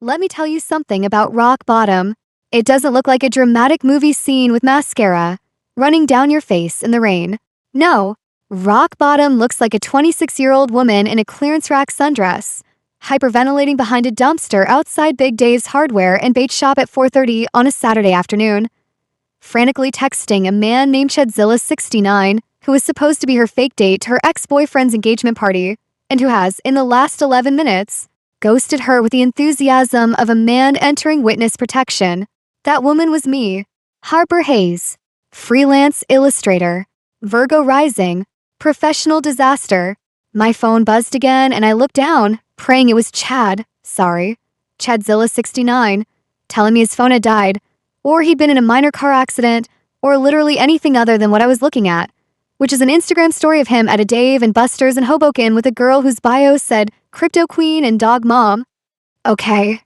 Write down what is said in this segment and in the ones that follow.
Let me tell you something about rock bottom. It doesn't look like a dramatic movie scene with mascara running down your face in the rain. No, rock bottom looks like a 26-year-old woman in a clearance rack sundress, hyperventilating behind a dumpster outside Big Dave's hardware and bait shop at 4:30 on a Saturday afternoon, frantically texting a man named Chadzilla69, who was supposed to be her fake date to her ex-boyfriend's engagement party, and who has, in the last 11 minutes, ghosted her with the enthusiasm of a man entering witness protection. That woman was me, Harper Hayes, freelance illustrator, Virgo rising, professional disaster. My phone buzzed again and I looked down, praying it was Chadzilla69, telling me his phone had died, or he'd been in a minor car accident, or literally anything other than what I was looking at, which is an Instagram story of him at a Dave and Buster's in Hoboken with a girl whose bio said crypto queen and dog mom. Okay,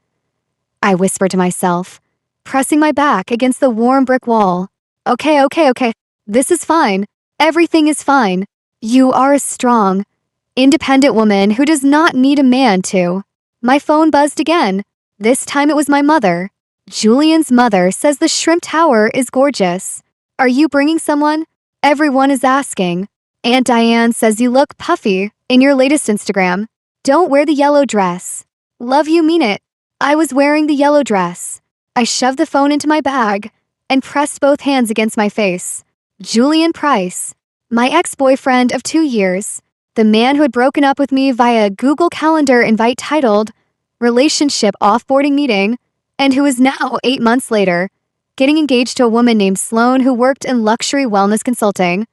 I whispered to myself, pressing my back against the warm brick wall. Okay. This is fine. Everything is fine. You are a strong, independent woman who does not need a man to. My phone buzzed again. This time it was my mother. Julian's mother says the Shrimp Tower is gorgeous. Are you bringing someone? Everyone is asking. Aunt Diane says you look puffy in your latest Instagram. Don't wear the yellow dress. Love you, mean it. I was wearing the yellow dress. I shoved the phone into my bag and pressed both hands against my face. Julian Price, my ex-boyfriend of 2 years, the man who had broken up with me via a Google Calendar invite titled Relationship Offboarding Meeting, and who is now 8 months later, getting engaged to a woman named Sloan who worked in luxury wellness consulting,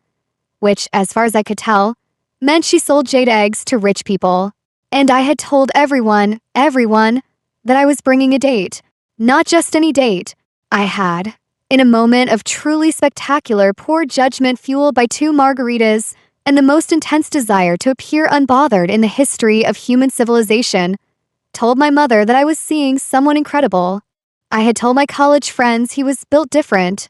which, as far as I could tell, meant she sold jade eggs to rich people. And I had told everyone, that I was bringing a date. Not just any date. I had, in a moment of truly spectacular poor judgment fueled by 2 margaritas and the most intense desire to appear unbothered in the history of human civilization, told my mother that I was seeing someone incredible. I had told my college friends he was built different.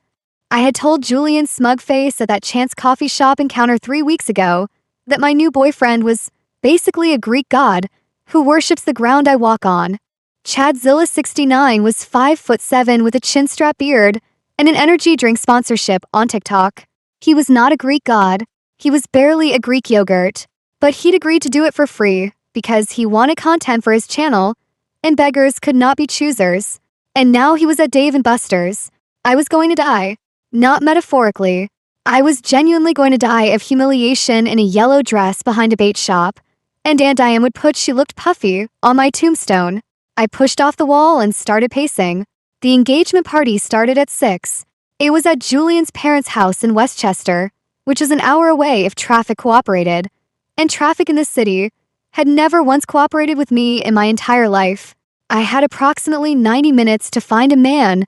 I had told Julian's smug face at that chance coffee shop encounter 3 weeks ago that my new boyfriend was basically a Greek god who worships the ground I walk on. Chadzilla69 was 5'7" with a chin-strap beard and an energy drink sponsorship on TikTok. He was not a Greek god. He was barely a Greek yogurt. But he'd agreed to do it for free because he wanted content for his channel, and beggars could not be choosers. And now he was at Dave & Buster's. I was going to die. Not metaphorically. I was genuinely going to die of humiliation in a yellow dress behind a bait shop, and Aunt Diane would put she looked puffy on my tombstone. I pushed off the wall and started pacing. The engagement party started at 6. It was at Julian's parents' house in Westchester, which is an hour away if traffic cooperated. And traffic in the city had never once cooperated with me in my entire life. I had approximately 90 minutes to find a man,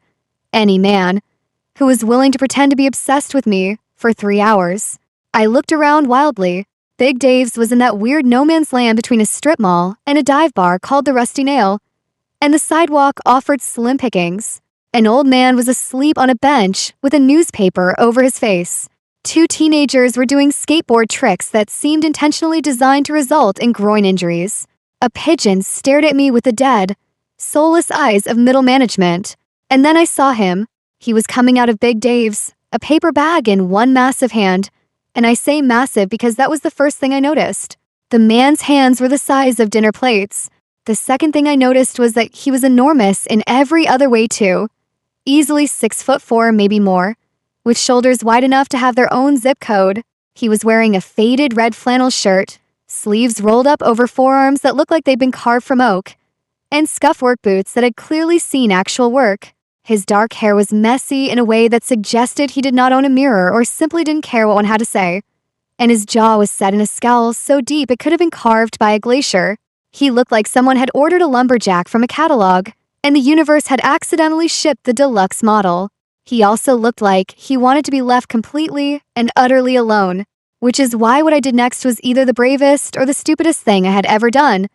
any man, who was willing to pretend to be obsessed with me for 3 hours. I looked around wildly. Big Dave's was in that weird no-man's land between a strip mall and a dive bar called the Rusty Nail, and the sidewalk offered slim pickings. An old man was asleep on a bench with a newspaper over his face. 2 teenagers were doing skateboard tricks that seemed intentionally designed to result in groin injuries. A pigeon stared at me with the dead, soulless eyes of middle management. And then I saw him. He was coming out of Big Dave's, a paper bag in one massive hand. And I say massive because that was the first thing I noticed. The man's hands were the size of dinner plates. The second thing I noticed was that he was enormous in every other way too. Easily 6'4", maybe more, with shoulders wide enough to have their own zip code. He was wearing a faded red flannel shirt, sleeves rolled up over forearms that looked like they'd been carved from oak, and scuff work boots that had clearly seen actual work. His dark hair was messy in a way that suggested he did not own a mirror or simply didn't care what one had to say. And his jaw was set in a scowl so deep it could have been carved by a glacier. He looked like someone had ordered a lumberjack from a catalog, and the universe had accidentally shipped the deluxe model. He also looked like he wanted to be left completely and utterly alone, which is why what I did next was either the bravest or the stupidest thing I had ever done.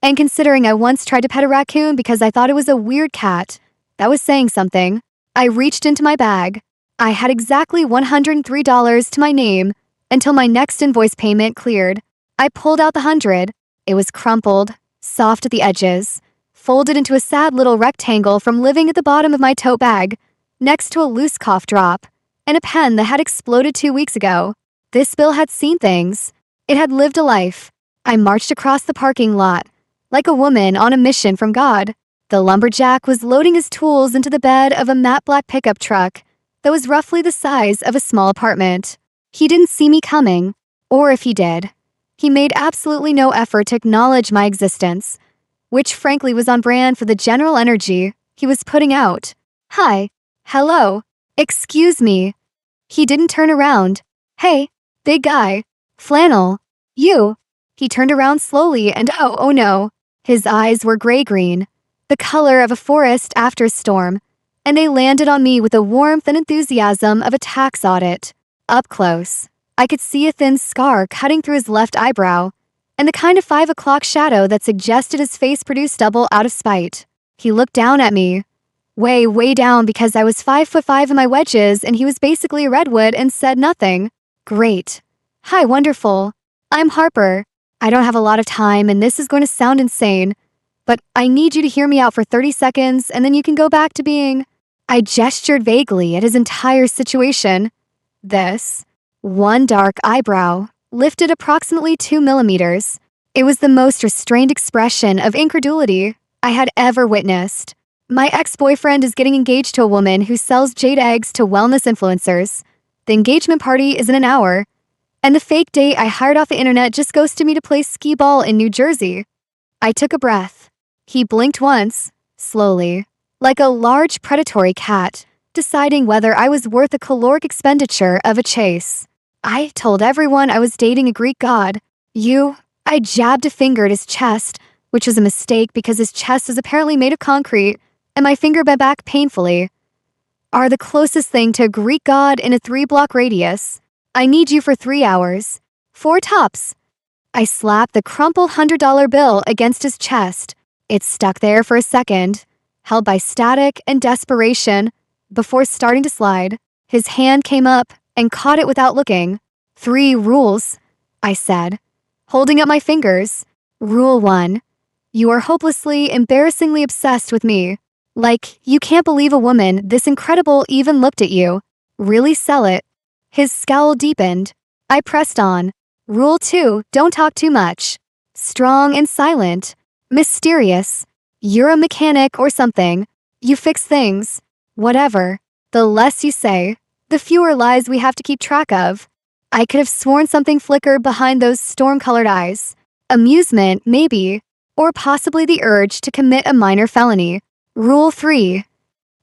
And considering I once tried to pet a raccoon because I thought it was a weird cat, that was saying something. I reached into my bag. I had exactly $103 to my name until my next invoice payment cleared. I pulled out the 100. It was crumpled, soft at the edges, folded into a sad little rectangle from living at the bottom of my tote bag, next to a loose cough drop, and a pen that had exploded 2 weeks ago. This bill had seen things. It had lived a life. I marched across the parking lot, like a woman on a mission from God. The lumberjack was loading his tools into the bed of a matte black pickup truck that was roughly the size of a small apartment. He didn't see me coming, or if he did, he made absolutely no effort to acknowledge my existence, which frankly was on brand for the general energy he was putting out. Hi. Hello. Excuse me. He didn't turn around. Hey, big guy. Flannel. You. He turned around slowly and oh no. His eyes were gray-green, the color of a forest after a storm, and they landed on me with the warmth and enthusiasm of a tax audit. Up close, I could see a thin scar cutting through his left eyebrow, and the kind of 5 o'clock shadow that suggested his face produced stubble out of spite. He looked down at me, way down because I was 5'5" in my wedges and he was basically a redwood, and said nothing. Great. Hi, wonderful. I'm Harper. I don't have a lot of time and this is going to sound insane, but I need you to hear me out for 30 seconds and then you can go back to being... I gestured vaguely at his entire situation. This, one dark eyebrow, lifted approximately 2 millimeters. It was the most restrained expression of incredulity I had ever witnessed. My ex-boyfriend is getting engaged to a woman who sells jade eggs to wellness influencers. The engagement party is in an hour, and the fake date I hired off the internet just ghosted me to play skee ball in New Jersey. I took a breath. He blinked once, slowly, like a large predatory cat, deciding whether I was worth the caloric expenditure of a chase. I told everyone I was dating a Greek god. I jabbed a finger at his chest, which was a mistake because his chest was apparently made of concrete, and my finger bent back painfully. Are the closest thing to a Greek god in a 3-block radius. I need you for 3 hours. 4 tops. I slapped the crumpled $100 bill against his chest. It stuck there for a second, held by static and desperation, before starting to slide. His hand came up and caught it without looking. 3 rules, I said, holding up my fingers. Rule 1. You are hopelessly, embarrassingly obsessed with me. Like, you can't believe a woman this incredible even looked at you. Really sell it. His scowl deepened. I pressed on. Rule 2. Don't talk too much. Strong and silent. Mysterious. You're a mechanic or something. You fix things. Whatever. The less you say, the fewer lies we have to keep track of. I could have sworn something flickered behind those storm-colored eyes. Amusement, maybe. Or possibly the urge to commit a minor felony. Rule 3.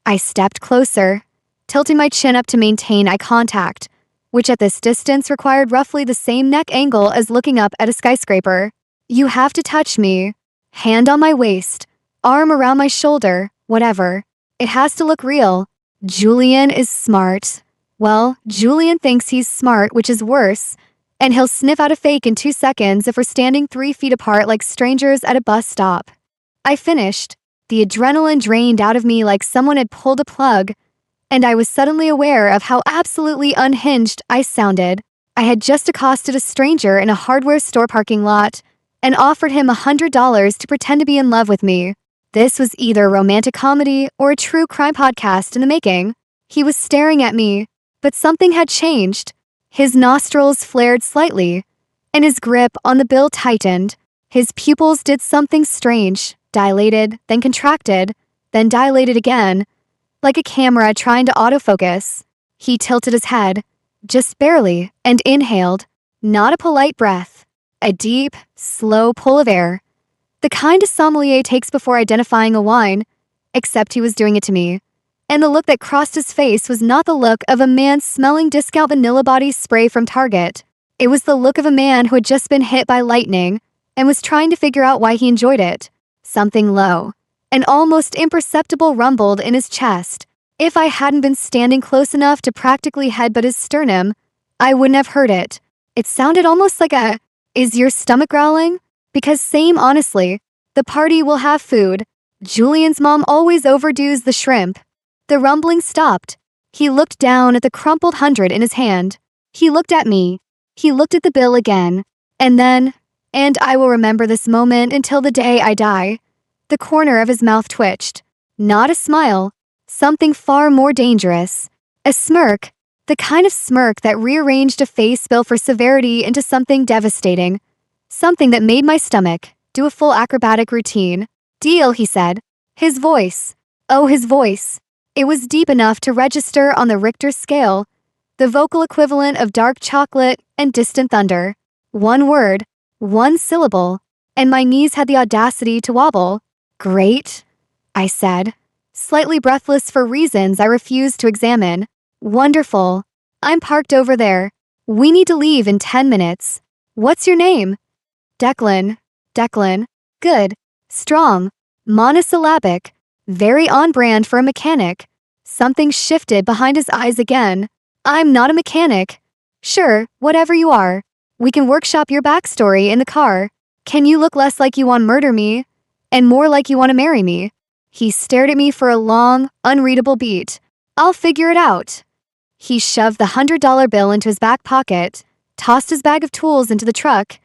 I stepped closer, tilting my chin up to maintain eye contact, which at this distance required roughly the same neck angle as looking up at a skyscraper. You have to touch me. Hand on my waist, arm around my shoulder, whatever. It has to look real. Julian is smart. Well, Julian thinks he's smart, which is worse, and he'll sniff out a fake in 2 seconds if we're standing 3 feet apart like strangers at a bus stop. I finished. The adrenaline drained out of me like someone had pulled a plug, and I was suddenly aware of how absolutely unhinged I sounded. I had just accosted a stranger in a hardware store parking lot and offered him $100 to pretend to be in love with me. This was either a romantic comedy or a true crime podcast in the making. He was staring at me, but something had changed. His nostrils flared slightly, and his grip on the bill tightened. His pupils did something strange, dilated, then contracted, then dilated again, like a camera trying to autofocus. He tilted his head, just barely, and inhaled, not a polite breath, a deep, slow pull of air. The kind a sommelier takes before identifying a wine, except he was doing it to me. And the look that crossed his face was not the look of a man smelling discount vanilla body spray from Target. It was the look of a man who had just been hit by lightning and was trying to figure out why he enjoyed it. Something low, an almost imperceptible rumbled in his chest. If I hadn't been standing close enough to practically headbutt his sternum, I wouldn't have heard it. It sounded almost like a, "Is your stomach growling?" Because same honestly, the party will have food. Julian's mom always overdoes the shrimp. The rumbling stopped. He looked down at the crumpled 100 in his hand. He looked at me. He looked at the bill again. And then, and I will remember this moment until the day I die, The corner of his mouth twitched. Not a smile. Something far more dangerous. A smirk. The kind of smirk that rearranged a face built for severity into something devastating. Something that made my stomach do a full acrobatic routine. Deal, he said. His voice. Oh, his voice. It was deep enough to register on the Richter scale. The vocal equivalent of dark chocolate and distant thunder. One word. One syllable. And my knees had the audacity to wobble. Great, I said, slightly breathless for reasons I refused to examine. Wonderful. I'm parked over there. We need to leave in 10 minutes. What's your name? Declan. Declan. Good. Strong. Monosyllabic. Very on brand for a mechanic. Something shifted behind his eyes again. I'm not a mechanic. Sure, whatever you are. We can workshop your backstory in the car. Can you look less like you want to murder me and more like you want to marry me? He stared at me for a long, unreadable beat. I'll figure it out. He shoved the $100 bill into his back pocket, tossed his bag of tools into the truck,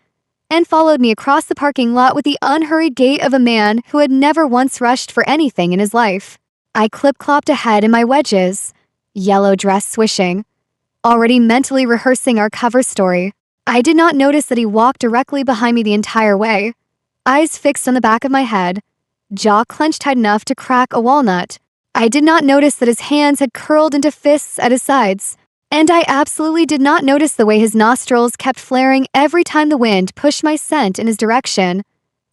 and followed me across the parking lot with the unhurried gait of a man who had never once rushed for anything in his life. I clip-clopped ahead in my wedges, yellow dress swishing, already mentally rehearsing our cover story. I did not notice that he walked directly behind me the entire way, eyes fixed on the back of my head, jaw clenched tight enough to crack a walnut. I did not notice that his hands had curled into fists at his sides, and I absolutely did not notice the way his nostrils kept flaring every time the wind pushed my scent in his direction,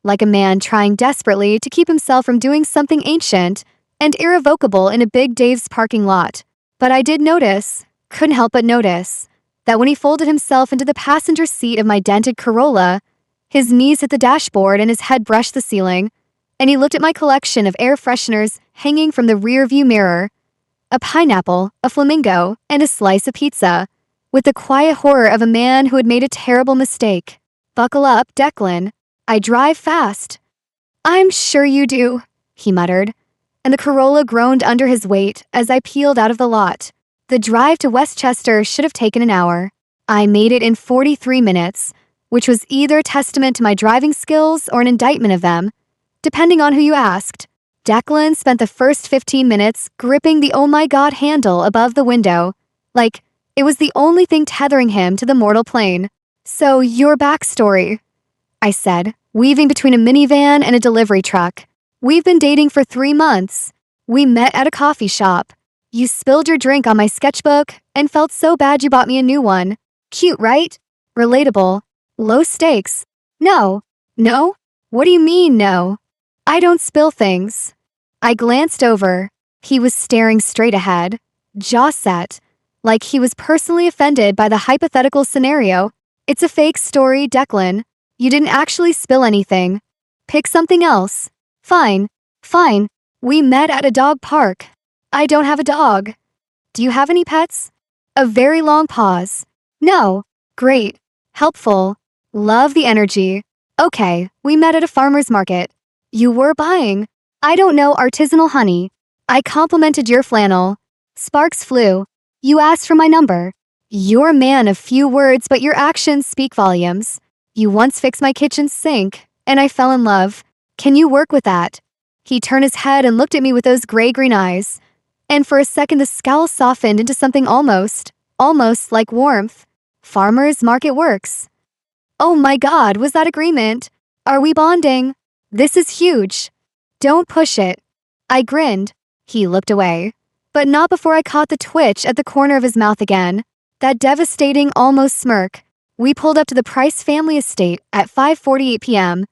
like a man trying desperately to keep himself from doing something ancient and irrevocable in a Big Dave's parking lot. But I did notice, couldn't help but notice, that when he folded himself into the passenger seat of my dented Corolla, his knees hit the dashboard and his head brushed the ceiling, and he looked at my collection of air fresheners hanging from the rearview mirror, a pineapple, a flamingo, and a slice of pizza, with the quiet horror of a man who had made a terrible mistake. Buckle up, Declan. I drive fast. I'm sure you do, he muttered, and the Corolla groaned under his weight as I peeled out of the lot. The drive to Westchester should have taken an hour. I made it in 43 minutes, which was either a testament to my driving skills or an indictment of them, depending on who you asked. Declan spent the first 15 minutes gripping the oh my god handle above the window, like it was the only thing tethering him to the mortal plane. So, your backstory, I said, weaving between a minivan and a delivery truck. We've been dating for 3 months. We met at a coffee shop. You spilled your drink on my sketchbook and felt so bad you bought me a new one. Cute, right? Relatable. Low stakes. No. No? What do you mean, no? I don't spill things. I glanced over. He was staring straight ahead, jaw set, like he was personally offended by the hypothetical scenario. It's a fake story, Declan. You didn't actually spill anything. Pick something else. Fine. Fine. We met at a dog park. I don't have a dog. Do you have any pets? A very long pause. No. Great. Helpful. Love the energy. Okay, we met at a farmer's market. You were buying, I don't know, artisanal honey. I complimented your flannel. Sparks flew. You asked for my number. You're a man of few words, but your actions speak volumes. You once fixed my kitchen sink, and I fell in love. Can you work with that? He turned his head and looked at me with those gray-green eyes, and for a second the scowl softened into something almost like warmth. Farmer's market works. Oh my god, was that agreement? Are we bonding? This is huge. Don't push it. I grinned. He looked away, but not before I caught the twitch at the corner of his mouth again. That devastating almost smirk. We pulled up to the Price family estate at 5:48 p.m.,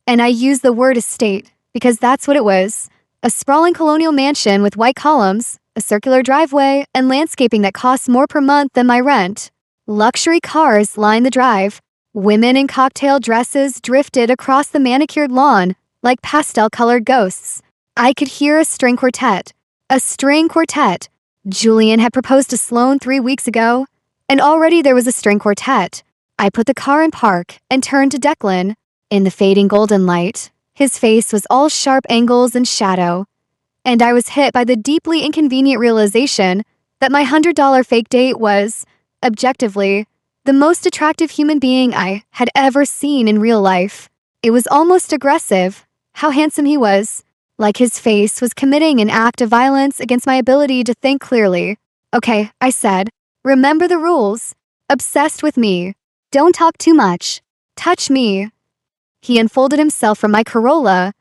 and I used the word estate because that's what it was. A sprawling colonial mansion with white columns, a circular driveway, and landscaping that costs more per month than my rent. Luxury cars lined the drive. Women in cocktail dresses drifted across the manicured lawn like pastel-colored ghosts. I could hear a string quartet. A string quartet. Julian had proposed to Sloane 3 weeks ago, and already there was a string quartet. I put the car in park and turned to Declan. In the fading golden light, his face was all sharp angles and shadow, and I was hit by the deeply inconvenient realization that my $100 fake date was, objectively, the most attractive human being I had ever seen in real life. It was almost aggressive, how handsome he was. Like his face was committing an act of violence against my ability to think clearly. Okay, I said. Remember the rules. Obsessed with me. Don't talk too much. Touch me. He unfolded himself from my Corolla,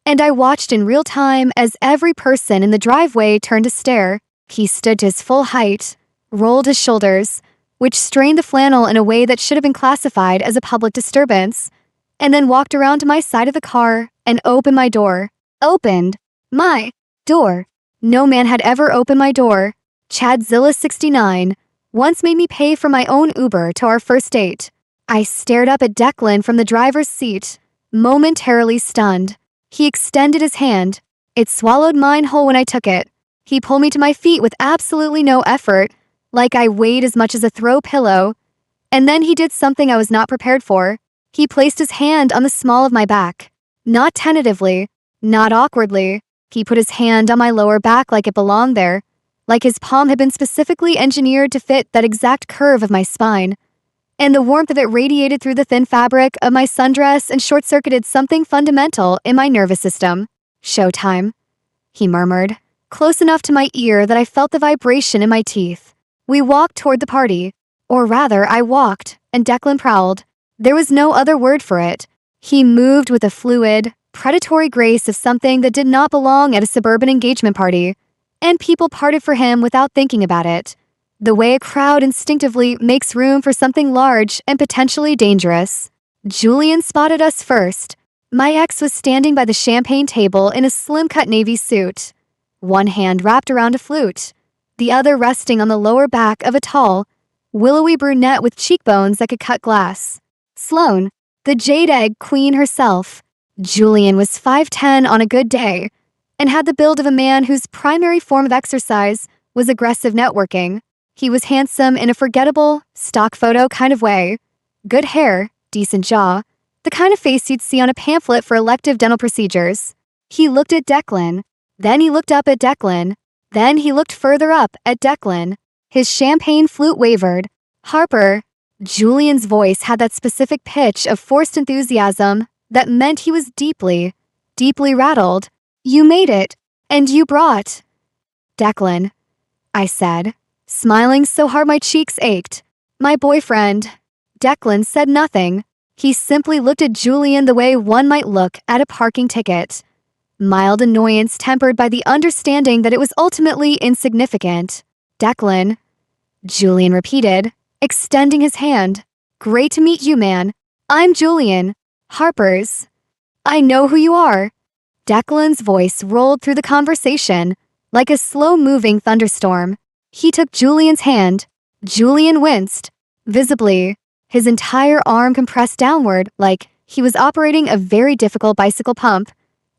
and I watched in real time as every person in the driveway turned to stare. He stood to his full height, rolled his shoulders, which strained the flannel in a way that should have been classified as a public disturbance, and then walked around to my side of the car and opened my door. Opened my door. No man had ever opened my door. Chadzilla69 once made me pay for my own Uber to our first date. I stared up at Declan from the driver's seat, momentarily stunned. He extended his hand. It swallowed mine whole when I took it. He pulled me to my feet with absolutely no effort, like I weighed as much as a throw pillow. And then he did something I was not prepared for. He placed his hand on the small of my back. Not tentatively, not awkwardly. He put his hand on my lower back like it belonged there, like his palm had been specifically engineered to fit that exact curve of my spine. And the warmth of it radiated through the thin fabric of my sundress and short-circuited something fundamental in my nervous system. Showtime, he murmured, close enough to my ear that I felt the vibration in my teeth. We walked toward the party. Or rather, I walked, and Declan prowled. There was no other word for it. He moved with a fluid, predatory grace of something that did not belong at a suburban engagement party, and people parted for him without thinking about it. The way a crowd instinctively makes room for something large and potentially dangerous. Julian spotted us first. My ex was standing by the champagne table in a slim-cut navy suit, one hand wrapped around a flute, the other resting on the lower back of a tall, willowy brunette with cheekbones that could cut glass. Sloane, the jade egg queen herself. Julian was 5'10" on a good day, and had the build of a man whose primary form of exercise was aggressive networking. He was handsome in a forgettable, stock photo kind of way. Good hair, decent jaw, the kind of face you'd see on a pamphlet for elective dental procedures. He looked at Declan. Then he looked up at Declan. Then he looked further up at Declan. His champagne flute wavered. Harper. Julian's voice had that specific pitch of forced enthusiasm that meant he was deeply, deeply rattled. You made it, and you brought. Declan, I said, smiling so hard my cheeks ached. My boyfriend. Declan said nothing. He simply looked at Julian the way one might look at a parking ticket. Mild annoyance tempered by the understanding that it was ultimately insignificant. Declan, Julian repeated, extending his hand. Great to meet you, man. I'm Julian. Harper's. I know who you are. Declan's voice rolled through the conversation like a slow-moving thunderstorm. He took Julian's hand. Julian winced, visibly, his entire arm compressed downward like he was operating a very difficult bicycle pump.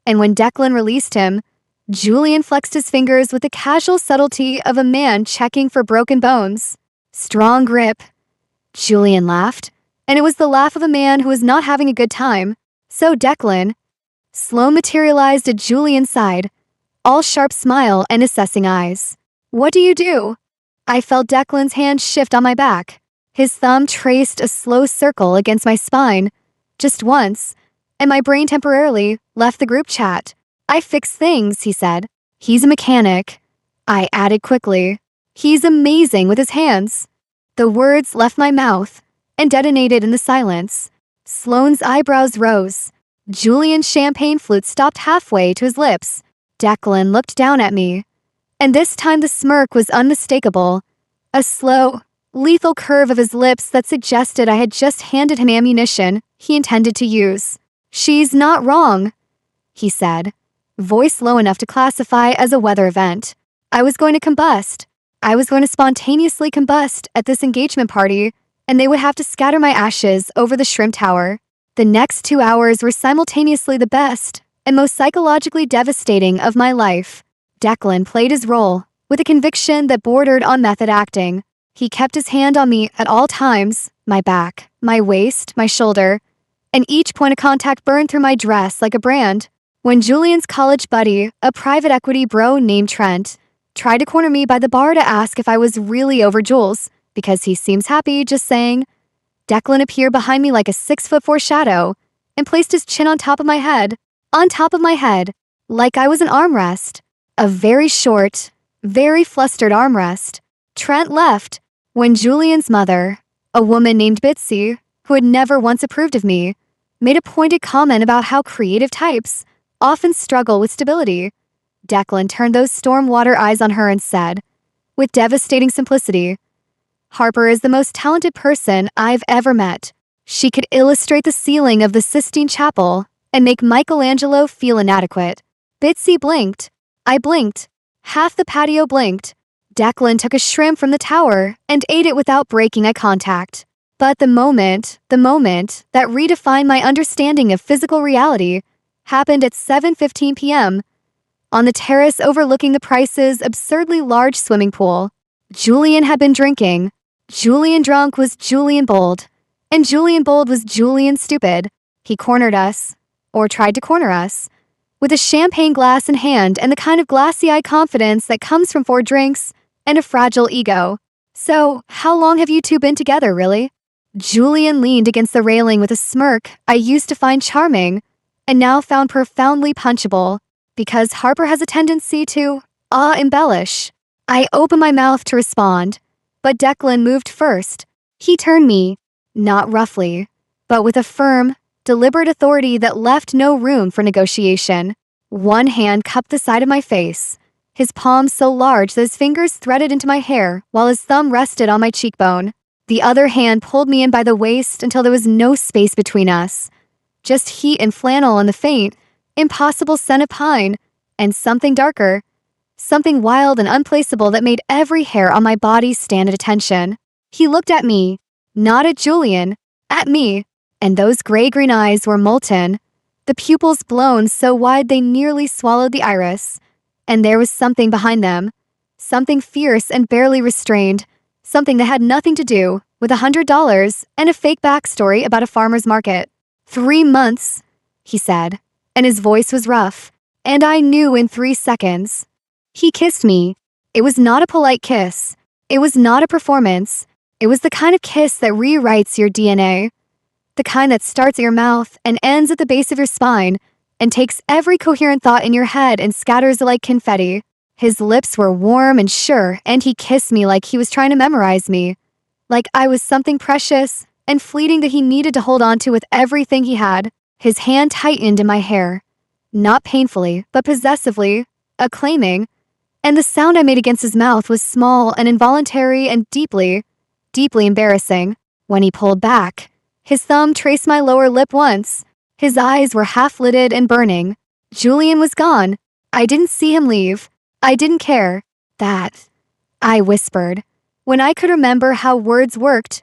And when Declan released him, Julian flexed his fingers with the casual subtlety of a man checking for broken bones. Strong grip. Julian laughed, and it was the laugh of a man who was not having a good time. So Declan, Sloane materialized at Julian's side, all sharp smile and assessing eyes. What do you do? I felt Declan's hand shift on my back. His thumb traced a slow circle against my spine, just once, and my brain temporarily left the group chat. I fix things, he said. He's a mechanic. I added quickly. He's amazing with his hands. The words left my mouth and detonated in the silence. Sloane's eyebrows rose. Julian's champagne flute stopped halfway to his lips. Declan looked down at me, and this time the smirk was unmistakable. A slow, lethal curve of his lips that suggested I had just handed him ammunition he intended to use. She's not wrong, he said, voice low enough to classify as a weather event. I was going to combust. I was going to spontaneously combust at this engagement party, and they would have to scatter my ashes over the Shrimp Tower. The next 2 hours were simultaneously the best and most psychologically devastating of my life. Declan played his role with a conviction that bordered on method acting. He kept his hand on me at all times, my back, my waist, my shoulder, and each point of contact burned through my dress like a brand. When Julian's college buddy, a private equity bro named Trent, tried to corner me by the bar to ask if I was really over Jules, because he seems happy just saying, Declan appeared behind me like a 6'4" shadow and placed his chin on top of my head. on top of my head, like I was an armrest. A very short, very flustered armrest. Trent left when Julian's mother, a woman named Bitsy, who had never once approved of me, made a pointed comment about how creative types often struggle with stability. Declan turned those stormwater eyes on her and said, with devastating simplicity, "Harper is the most talented person I've ever met. She could illustrate the ceiling of the Sistine Chapel and make Michelangelo feel inadequate." Bitsy blinked. I blinked. Half the patio blinked. Declan took a shrimp from the tower and ate it without breaking eye contact. But the moment that redefined my understanding of physical reality happened at 7:15 p.m. on the terrace overlooking the Price's absurdly large swimming pool. Julian had been drinking. Julian drunk was Julian bold. And Julian bold was Julian stupid. He cornered us, or tried to corner us, with a champagne glass in hand and the kind of glassy-eyed confidence that comes from 4 drinks and a fragile ego. "So, how long have you two been together, really?" Julian leaned against the railing with a smirk I used to find charming and now found profoundly punchable, because Harper has a tendency to embellish. I opened my mouth to respond, but Declan moved first. He turned me, not roughly, but with a firm, deliberate authority that left no room for negotiation. One hand cupped the side of my face, his palm so large that his fingers threaded into my hair while his thumb rested on my cheekbone. The other hand pulled me in by the waist until there was no space between us. Just heat and flannel and the faint, impossible scent of pine, and something darker, something wild and unplaceable that made every hair on my body stand at attention. He looked at me, not at Julian, at me, and those gray-green eyes were molten, the pupils blown so wide they nearly swallowed the iris, and there was something behind them, something fierce and barely restrained, something that had nothing to do with $100 and a fake backstory about a farmer's market. 3 months, he said, and his voice was rough, and I knew in 3 seconds. He kissed me. It was not a polite kiss. It was not a performance. It was the kind of kiss that rewrites your DNA. The kind that starts at your mouth and ends at the base of your spine and takes every coherent thought in your head and scatters it like confetti. His lips were warm and sure, and he kissed me like he was trying to memorize me, like I was something precious and fleeting that he needed to hold on to with everything he had. His hand tightened in my hair, not painfully, but possessively, acclaiming, and the sound I made against his mouth was small and involuntary and deeply, deeply embarrassing. When he pulled back, his thumb traced my lower lip once. His eyes were half-lidded and burning. Julian was gone. I didn't see him leave. I didn't care. That, I whispered, when I could remember how words worked,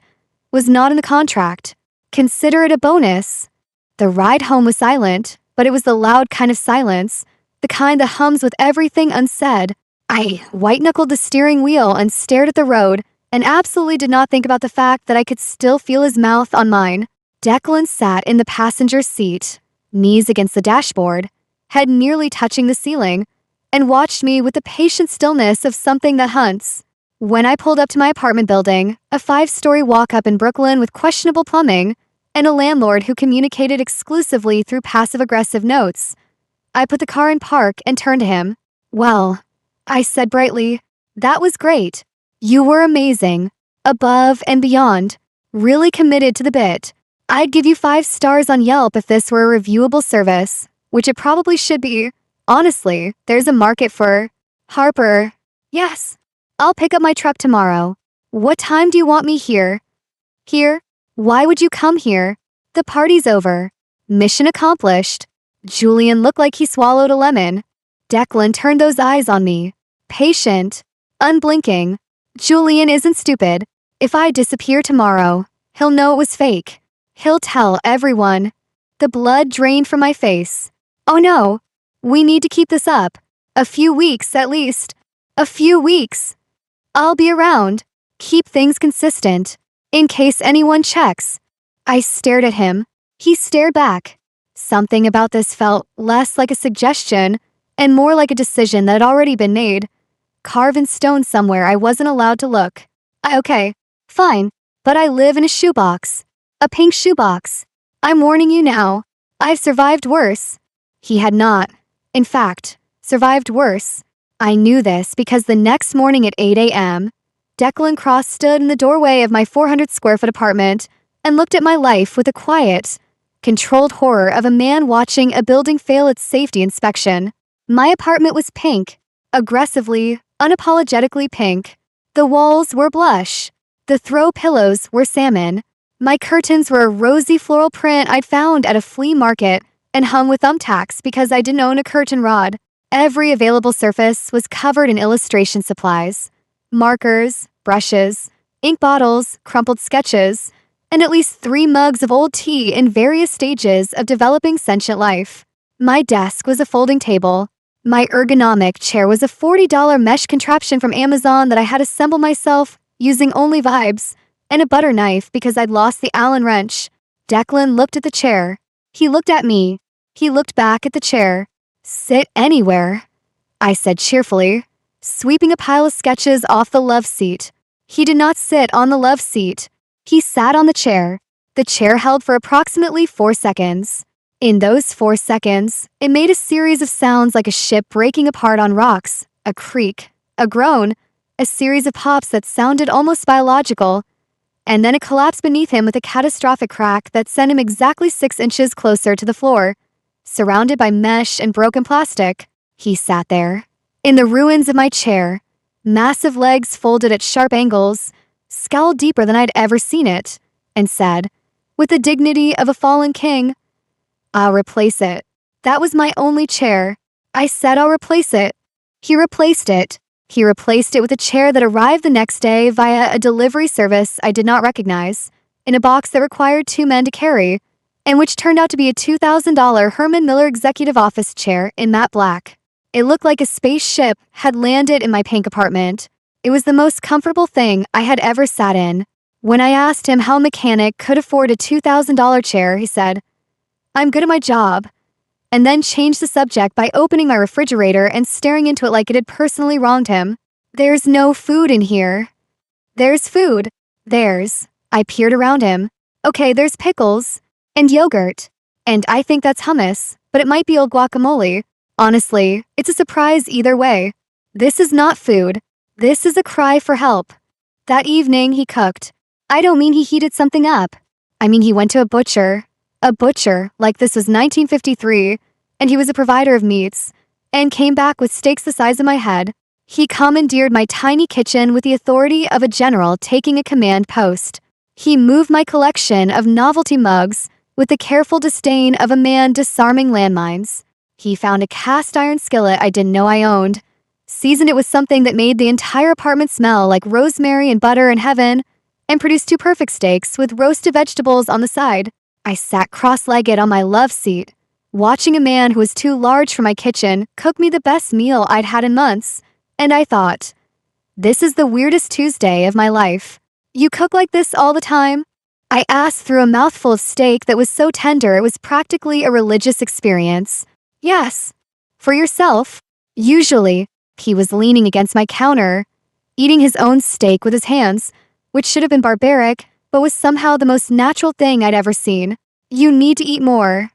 was not in the contract. Consider it a bonus. The ride home was silent, but it was the loud kind of silence, the kind that hums with everything unsaid. I white-knuckled the steering wheel and stared at the road, and absolutely did not think about the fact that I could still feel his mouth on mine. Declan sat in the passenger seat, knees against the dashboard, head nearly touching the ceiling, and watched me with the patient stillness of something that hunts. When I pulled up to my apartment building, a 5-story walk-up in Brooklyn with questionable plumbing, and a landlord who communicated exclusively through passive-aggressive notes, I put the car in park and turned to him. "Well," I said brightly, "that was great. You were amazing. Above and beyond. Really committed to the bit. I'd give you 5 stars on Yelp if this were a reviewable service, which it probably should be. Honestly, there's a market for Harper. Yes. I'll pick up my truck tomorrow. What time do you want me here?" "Here? Why would you come here? The party's over." Mission accomplished. Julian looked like he swallowed a lemon. Declan turned those eyes on me. Patient. Unblinking. Julian isn't stupid. If I disappear tomorrow, he'll know it was fake. He'll tell everyone. The blood drained from my face. Oh no. We need to keep this up. A few weeks at least. A few weeks. I'll be around. Keep things consistent. In case anyone checks. I stared at him. He stared back. Something about this felt less like a suggestion and more like a decision that had already been made. Carved in stone somewhere I wasn't allowed to look. Okay, fine, but I live in a shoebox. A pink shoebox. I'm warning you now. I've survived worse. He had not, in fact, survived worse. I knew this because the next morning at 8 a.m., Declan Cross stood in the doorway of my 400 square foot apartment and looked at my life with the quiet, controlled horror of a man watching a building fail its safety inspection. My apartment was pink, aggressively, unapologetically pink. The walls were blush. The throw pillows were salmon. My curtains were a rosy floral print I'd found at a flea market and hung with thumbtacks because I didn't own a curtain rod. Every available surface was covered in illustration supplies. Markers, brushes, ink bottles, crumpled sketches, and at least 3 mugs of old tea in various stages of developing sentient life. My desk was a folding table. My ergonomic chair was a $40 mesh contraption from Amazon that I had assembled myself using only vibes, and a butter knife because I'd lost the Allen wrench. Declan looked at the chair. He looked at me. He looked back at the chair. "Sit anywhere," I said cheerfully, sweeping a pile of sketches off the love seat. He did not sit on the love seat. He sat on the chair. The chair held for approximately 4 seconds. In those 4 seconds, it made a series of sounds like a ship breaking apart on rocks, a creak, a groan, a series of pops that sounded almost biological, and then it collapsed beneath him with a catastrophic crack that sent him exactly 6 inches closer to the floor. Surrounded by mesh and broken plastic, he sat there, in the ruins of my chair, massive legs folded at sharp angles, scowled deeper than I'd ever seen it, and said, with the dignity of a fallen king, "I'll replace it." That was my only chair. I said I'll replace it. He replaced it. He replaced it with a chair that arrived the next day via a delivery service I did not recognize, in a box that required 2 men to carry, and which turned out to be a $2,000 Herman Miller executive office chair in matte black. It looked like a spaceship had landed in my pink apartment. It was the most comfortable thing I had ever sat in. When I asked him how a mechanic could afford a $2,000 chair, he said, "I'm good at my job," and then changed the subject by opening my refrigerator and staring into it like it had personally wronged him. "There's no food in here." "There's food." "There's." I peered around him. "Okay, there's pickles. And yogurt. And I think that's hummus, but it might be old guacamole. Honestly, it's a surprise either way. This is not food. This is a cry for help." That evening, he cooked. I don't mean he heated something up. I mean he went to a butcher, like this was 1953, and he was a provider of meats, and came back with steaks the size of my head. He commandeered my tiny kitchen with the authority of a general taking a command post. He moved my collection of novelty mugs with the careful disdain of a man disarming landmines. He found a cast iron skillet I didn't know I owned, seasoned it with something that made the entire apartment smell like rosemary and butter in heaven, and produced 2 perfect steaks with roasted vegetables on the side. I sat cross-legged on my love seat, watching a man who was too large for my kitchen cook me the best meal I'd had in months, and I thought, this is the weirdest Tuesday of my life. "You cook like this all the time?" I asked through a mouthful of steak that was so tender it was practically a religious experience. "Yes." "For yourself?" "Usually." He was leaning against my counter, eating his own steak with his hands, which should have been barbaric, but was somehow the most natural thing I'd ever seen. "You need to eat more."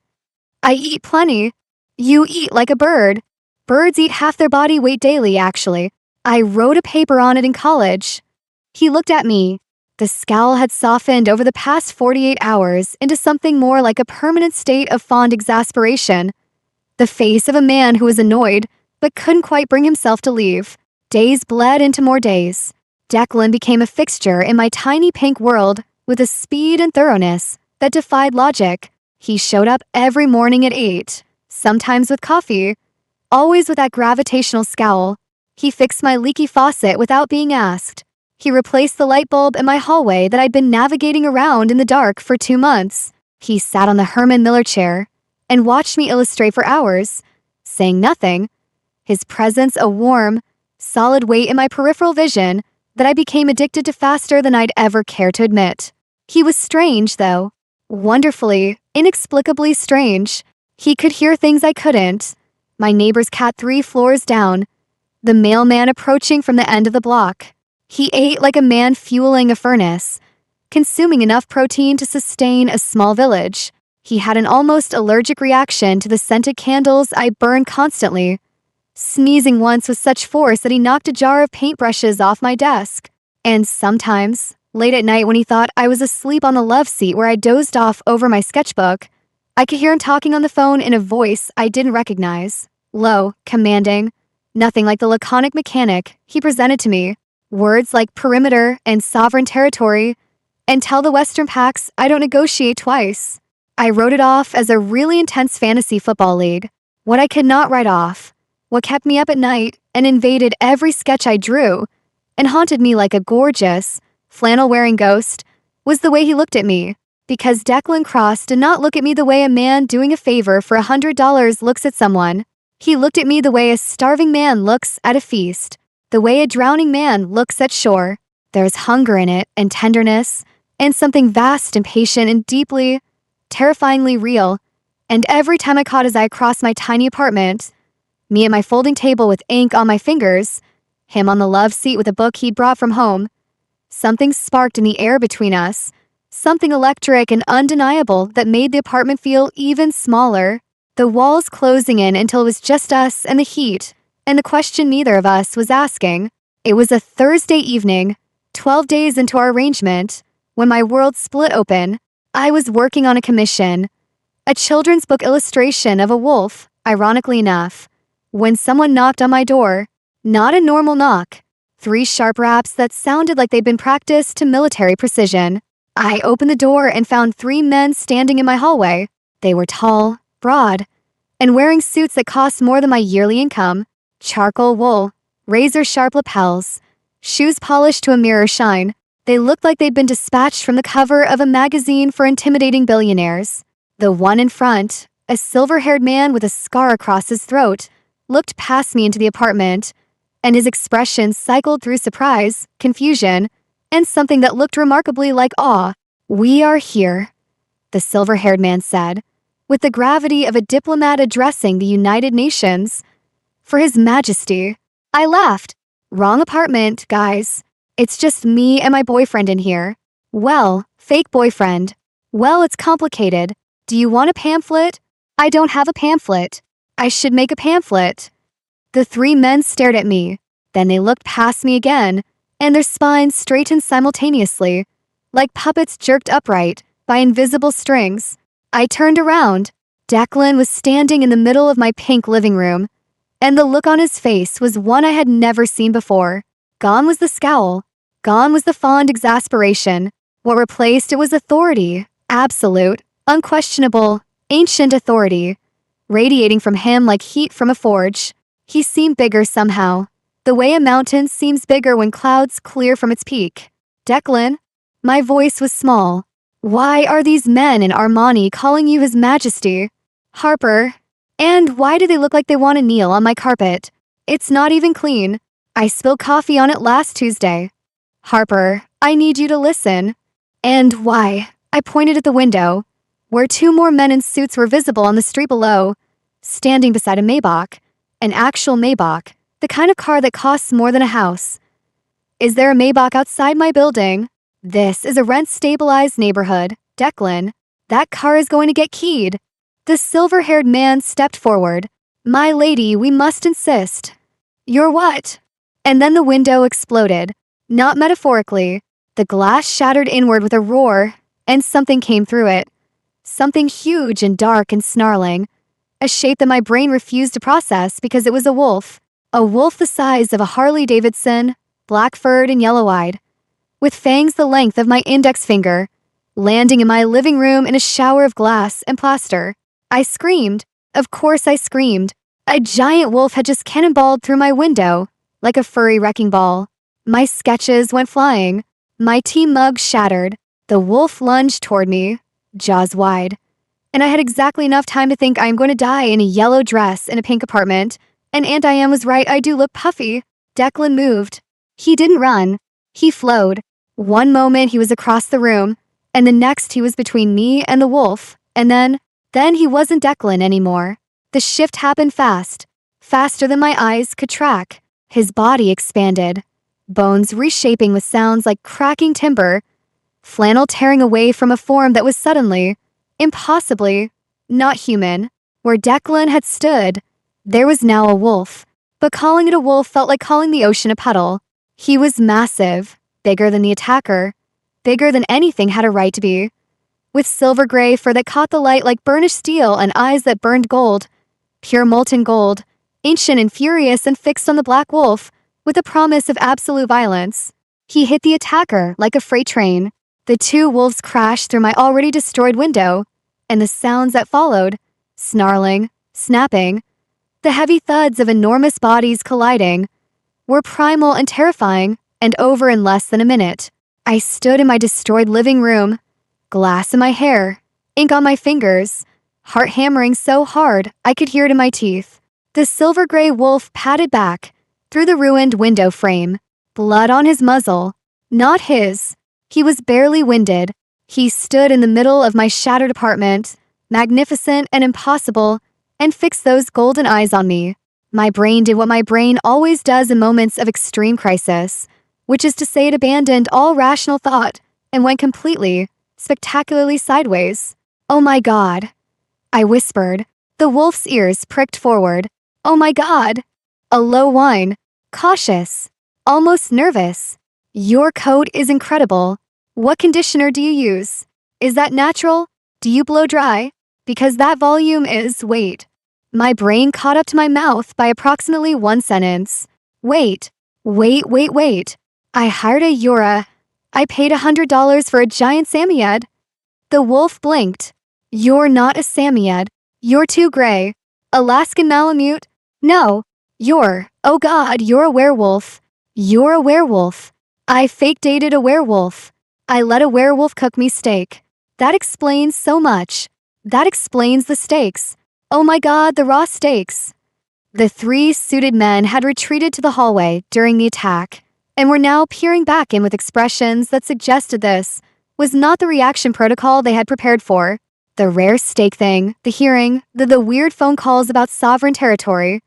"I eat plenty." "You eat like a bird." "Birds eat half their body weight daily, actually. I wrote a paper on it in college." He looked at me. The scowl had softened over the past 48 hours into something more like a permanent state of fond exasperation. The face of a man who was annoyed, but couldn't quite bring himself to leave. Days bled into more days. Declan became a fixture in my tiny pink world with a speed and thoroughness that defied logic. He showed up every morning at 8, sometimes with coffee, always with that gravitational scowl. He fixed my leaky faucet without being asked. He replaced the light bulb in my hallway that I'd been navigating around in the dark for 2 months. He sat on the Herman Miller chair and watched me illustrate for hours, saying nothing, his presence a warm, solid weight in my peripheral vision that I became addicted to faster than I'd ever care to admit. He was strange, though. Wonderfully, inexplicably strange. He could hear things I couldn't. My neighbor's cat 3 floors down. The mailman approaching from the end of the block. He ate like a man fueling a furnace, consuming enough protein to sustain a small village. He had an almost allergic reaction to the scented candles I burned constantly, sneezing once with such force that he knocked a jar of paintbrushes off my desk. And sometimes, late at night when he thought I was asleep on the love seat where I dozed off over my sketchbook, I could hear him talking on the phone in a voice I didn't recognize. Low, commanding, nothing like the laconic mechanic he presented to me. Words like perimeter and sovereign territory, and tell the Western Pacs I don't negotiate twice. I wrote it off as a really intense fantasy football league. What I could not write off, what kept me up at night and invaded every sketch I drew, and haunted me like a gorgeous, flannel-wearing ghost, was the way he looked at me. Because Declan Cross did not look at me the way a man doing a favor for $100 looks at someone. He looked at me the way a starving man looks at a feast, the way a drowning man looks at shore. There's hunger in it, and tenderness, and something vast and patient and deeply, terrifyingly real. And every time I caught his eye across my tiny apartment, me at my folding table with ink on my fingers, him on the love seat with a book he'd brought from home, something sparked in the air between us, something electric and undeniable that made the apartment feel even smaller. The walls closing in until it was just us and the heat, and the question neither of us was asking. It was a Thursday evening, 12 days into our arrangement, when my world split open. I was working on a commission, a children's book illustration of a wolf, ironically enough, when someone knocked on my door. Not a normal knock. 3 sharp raps that sounded like they'd been practiced to military precision. I opened the door and found 3 men standing in my hallway. They were tall, broad, and wearing suits that cost more than my yearly income. Charcoal wool, razor-sharp lapels, shoes polished to a mirror shine. They looked like they'd been dispatched from the cover of a magazine for intimidating billionaires. The one in front, a silver-haired man with a scar across his throat, looked past me into the apartment, and his expression cycled through surprise, confusion, and something that looked remarkably like awe. "We are here," the silver-haired man said, with the gravity of a diplomat addressing the United Nations. "For His Majesty." I laughed. "Wrong apartment, guys. It's just me and my boyfriend in here." "Well, fake boyfriend. Well, it's complicated. Do you want a pamphlet?" "I don't have a pamphlet." "I should make a pamphlet." The 3 men stared at me. Then they looked past me again, and their spines straightened simultaneously, like puppets jerked upright by invisible strings. I turned around. Declan was standing in the middle of my pink living room, and the look on his face was one I had never seen before. Gone was the scowl. Gone was the fond exasperation. What replaced it was authority, absolute, unquestionable, ancient authority, radiating from him like heat from a forge. He seemed bigger somehow, the way a mountain seems bigger when clouds clear from its peak. "Declan?" My voice was small. "Why are these men in Armani calling you His Majesty?" "Harper." "And why do they look like they want to kneel on my carpet? It's not even clean. I spilled coffee on it last Tuesday." "Harper, I need you to listen." "And why?" I pointed at the window, where 2 more men in suits were visible on the street below, standing beside a Maybach, an actual Maybach, the kind of car that costs more than a house. "Is there a Maybach outside my building?" "This is a rent-stabilized neighborhood, Declan. That car is going to get keyed." The silver-haired man stepped forward. "My lady, we must insist." "You're what?" And then the window exploded. Not metaphorically. The glass shattered inward with a roar, and something came through it. Something huge and dark and snarling. A shape that my brain refused to process because it was a wolf. A wolf the size of a Harley-Davidson, black-furred and yellow-eyed, with fangs the length of my index finger, landing in my living room in a shower of glass and plaster. I screamed. Of course I screamed. A giant wolf had just cannonballed through my window, like a furry wrecking ball. My sketches went flying. My tea mug shattered. The wolf lunged toward me, jaws wide. And I had exactly enough time to think I am going to die in a yellow dress in a pink apartment. And Aunt Diane was right, I do look puffy. Declan moved. He didn't run. He flowed. One moment he was across the room, and the next he was between me and the wolf. And then he wasn't Declan anymore. The shift happened fast, faster than my eyes could track. His body expanded, bones reshaping with sounds like cracking timber, flannel tearing away from a form that was suddenly, Impossibly not human. Where Declan had stood, there was now a wolf. But calling it a wolf felt like calling the ocean a puddle. He was massive, bigger than the attacker, bigger than anything had a right to be. With silver gray fur that caught the light like burnished steel and eyes that burned gold, pure molten gold, ancient and furious and fixed on the black wolf, with a promise of absolute violence. He hit the attacker like a freight train. The two wolves crashed through my already destroyed window, and the sounds that followed, snarling, snapping, the heavy thuds of enormous bodies colliding, were primal and terrifying, and over in less than a minute. I stood in my destroyed living room, glass in my hair, ink on my fingers, heart hammering so hard I could hear it in my teeth. The silver gray wolf padded back through the ruined window frame, blood on his muzzle. Not his. He was barely winded. He stood in the middle of my shattered apartment, magnificent and impossible, and fixed those golden eyes on me. My brain did what my brain always does in moments of extreme crisis, which is to say it abandoned all rational thought and went completely, spectacularly sideways. "Oh my God," I whispered. The wolf's ears pricked forward. "Oh my God." A low whine, cautious, almost nervous. "Your coat is incredible. What conditioner do you use? Is that natural? Do you blow dry? Because that volume is, wait." My brain caught up to my mouth by approximately one sentence. Wait. I hired a Yura. I paid $100 for a giant Samiad. The wolf blinked. "You're not a Samiad. You're too gray. Alaskan Malamute? No. Oh God, you're a werewolf. You're a werewolf. I fake dated a werewolf. I let a werewolf cook me steak. That explains so much. That explains the stakes. Oh my God, the raw steaks." The three suited men had retreated to the hallway during the attack, and were now peering back in with expressions that suggested this was not the reaction protocol they had prepared for. The rare steak thing, the hearing, the weird phone calls about sovereign territory.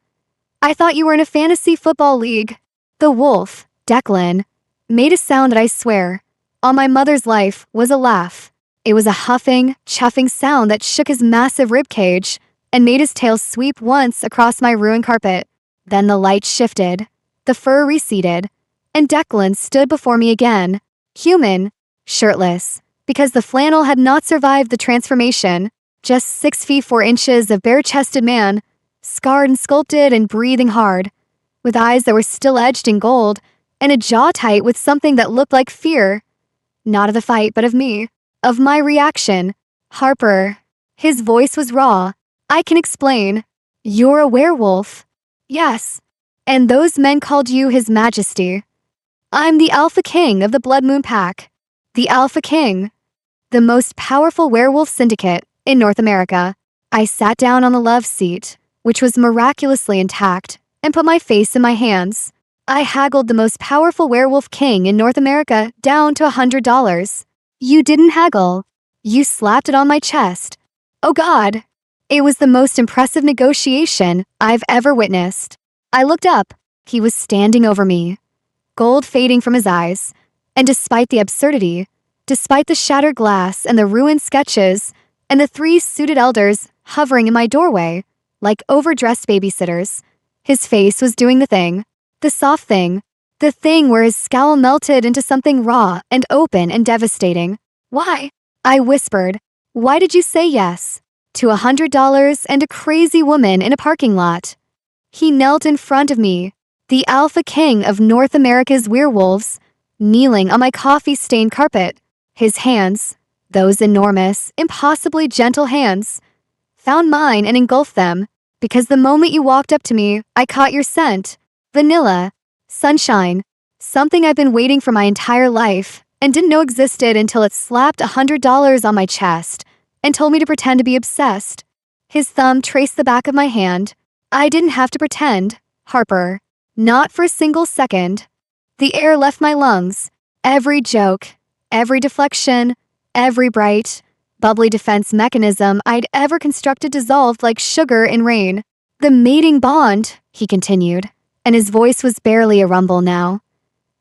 "I thought you were in a fantasy football league." The wolf, Declan, made a sound that I swear, on my mother's life, was a laugh. It was a huffing, chuffing sound that shook his massive ribcage and made his tail sweep once across my ruined carpet. Then the light shifted, the fur receded, and Declan stood before me again, human, shirtless, because the flannel had not survived the transformation, just 6 feet 4 inches of bare-chested man, scarred and sculpted and breathing hard, with eyes that were still edged in gold, and a jaw tight with something that looked like fear. Not of the fight, but of me, of my reaction. "Harper." His voice was raw. "I can explain. You're a werewolf." "Yes. And those men called you His Majesty." "I'm the Alpha King of the Blood Moon Pack. The Alpha King. The most powerful werewolf syndicate in North America." I sat down on the love seat, which was miraculously intact, and put my face in my hands. I haggled the most powerful werewolf king in North America down to $100. You didn't haggle. You slapped it on my chest. Oh God. It was the most impressive negotiation I've ever witnessed. I looked up. He was standing over me, gold fading from his eyes, and despite the absurdity, despite the shattered glass and the ruined sketches, and the three suited elders hovering in my doorway, like overdressed babysitters, his face was doing the soft thing, the thing where his scowl melted into something raw and open and devastating. "Why?" I whispered. "Why did you say yes to $100 and a crazy woman in a parking lot?" He knelt in front of me, the Alpha King of North America's werewolves, kneeling on my coffee-stained carpet. His hands, those enormous, impossibly gentle hands, found mine and engulfed them, because the moment you walked up to me, I caught your scent. Vanilla, sunshine, something I've been waiting for my entire life and didn't know existed until it slapped $100 on my chest and told me to pretend to be obsessed. His thumb traced the back of my hand. I didn't have to pretend, Harper. Not for a single second. The air left my lungs. Every joke, every deflection, every bright, bubbly defense mechanism I'd ever constructed dissolved like sugar in rain. "The mating bond," he continued, and his voice was barely a rumble now,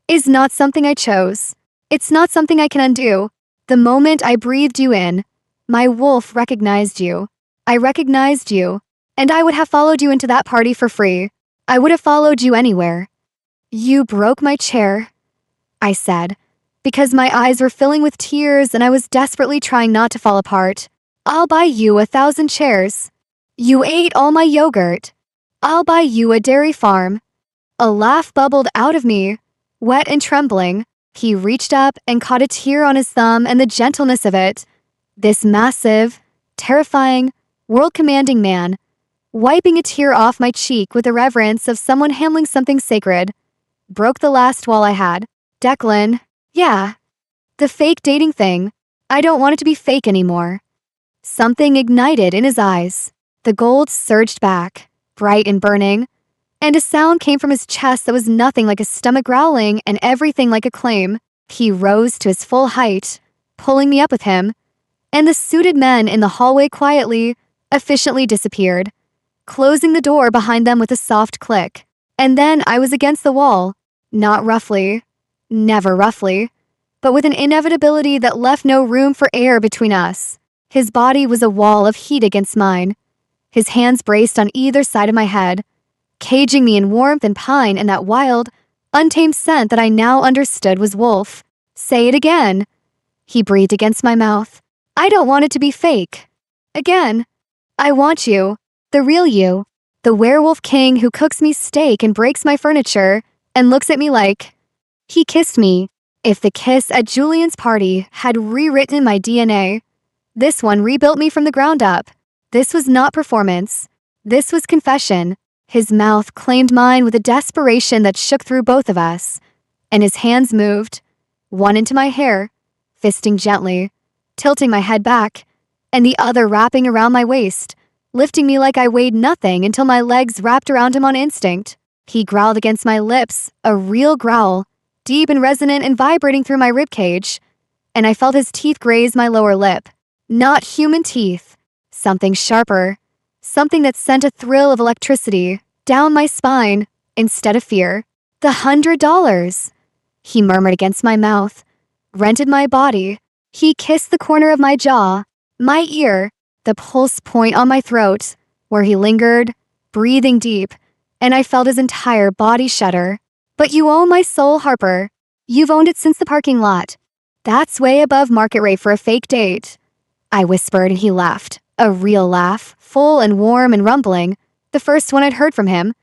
"is not something I chose. It's not something I can undo. The moment I breathed you in, My wolf recognized you. I recognized you. And I would have followed you into that party for free. I would have followed you anywhere. You broke my chair, I said, because my eyes were filling with tears and I was desperately trying not to fall apart. I'll buy you 1,000 chairs. You ate all my yogurt. I'll buy you a dairy farm. A laugh bubbled out of me. Wet and trembling, he reached up and caught a tear on his thumb, and the gentleness of it. This massive, terrifying, world-commanding man, wiping a tear off my cheek with the reverence of someone handling something sacred, broke the last wall I had. Declan, yeah. The fake dating thing. I don't want it to be fake anymore. Something ignited in his eyes. The gold surged back, bright and burning, and a sound came from his chest that was nothing like a stomach growling and everything like a claim. He rose to his full height, pulling me up with him, and the suited men in the hallway quietly, efficiently disappeared, closing the door behind them with a soft click. And then I was against the wall, not roughly, never roughly, but with an inevitability that left no room for air between us. His body was a wall of heat against mine, his hands braced on either side of my head, caging me in warmth and pine and that wild, untamed scent that I now understood was wolf. Say it again. He breathed against my mouth. I don't want it to be fake. Again. I want you, the real you, the werewolf king who cooks me steak and breaks my furniture and looks at me like. He kissed me. If the kiss at Julian's party had rewritten my DNA, this one rebuilt me from the ground up. This was not performance. This was confession. His mouth claimed mine with a desperation that shook through both of us, and his hands moved, one into my hair, fisting gently, tilting my head back, and the other wrapping around my waist, lifting me like I weighed nothing until my legs wrapped around him on instinct. He growled against my lips, a real growl, deep and resonant and vibrating through my ribcage, and I felt his teeth graze my lower lip. Not human teeth, something sharper, something that sent a thrill of electricity down my spine instead of fear. The $100, he murmured against my mouth, rented my body. He kissed the corner of my jaw, my ear, the pulse point on my throat, where he lingered, breathing deep, and I felt his entire body shudder. But you own my soul, Harper. You've owned it since the parking lot. That's way above market rate for a fake date. I whispered and he laughed, a real laugh, full and warm and rumbling, the first one I'd heard from him,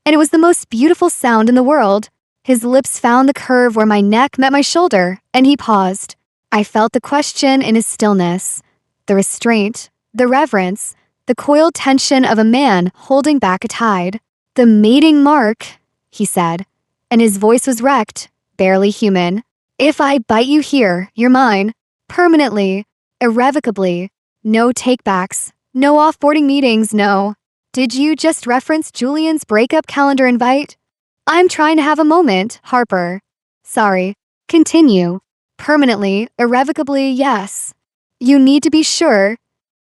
and it was the most beautiful sound in the world. His lips found the curve where my neck met my shoulder, and he paused. I felt the question in his stillness, the restraint, the reverence, the coiled tension of a man holding back a tide. The mating mark, he said, and his voice was wrecked, barely human. If I bite you here, you're mine, permanently, irrevocably. No takebacks, no offboarding meetings, no. Did you just reference Julian's breakup calendar invite? I'm trying to have a moment, Harper. Sorry. Continue. Permanently, irrevocably, yes. You need to be sure.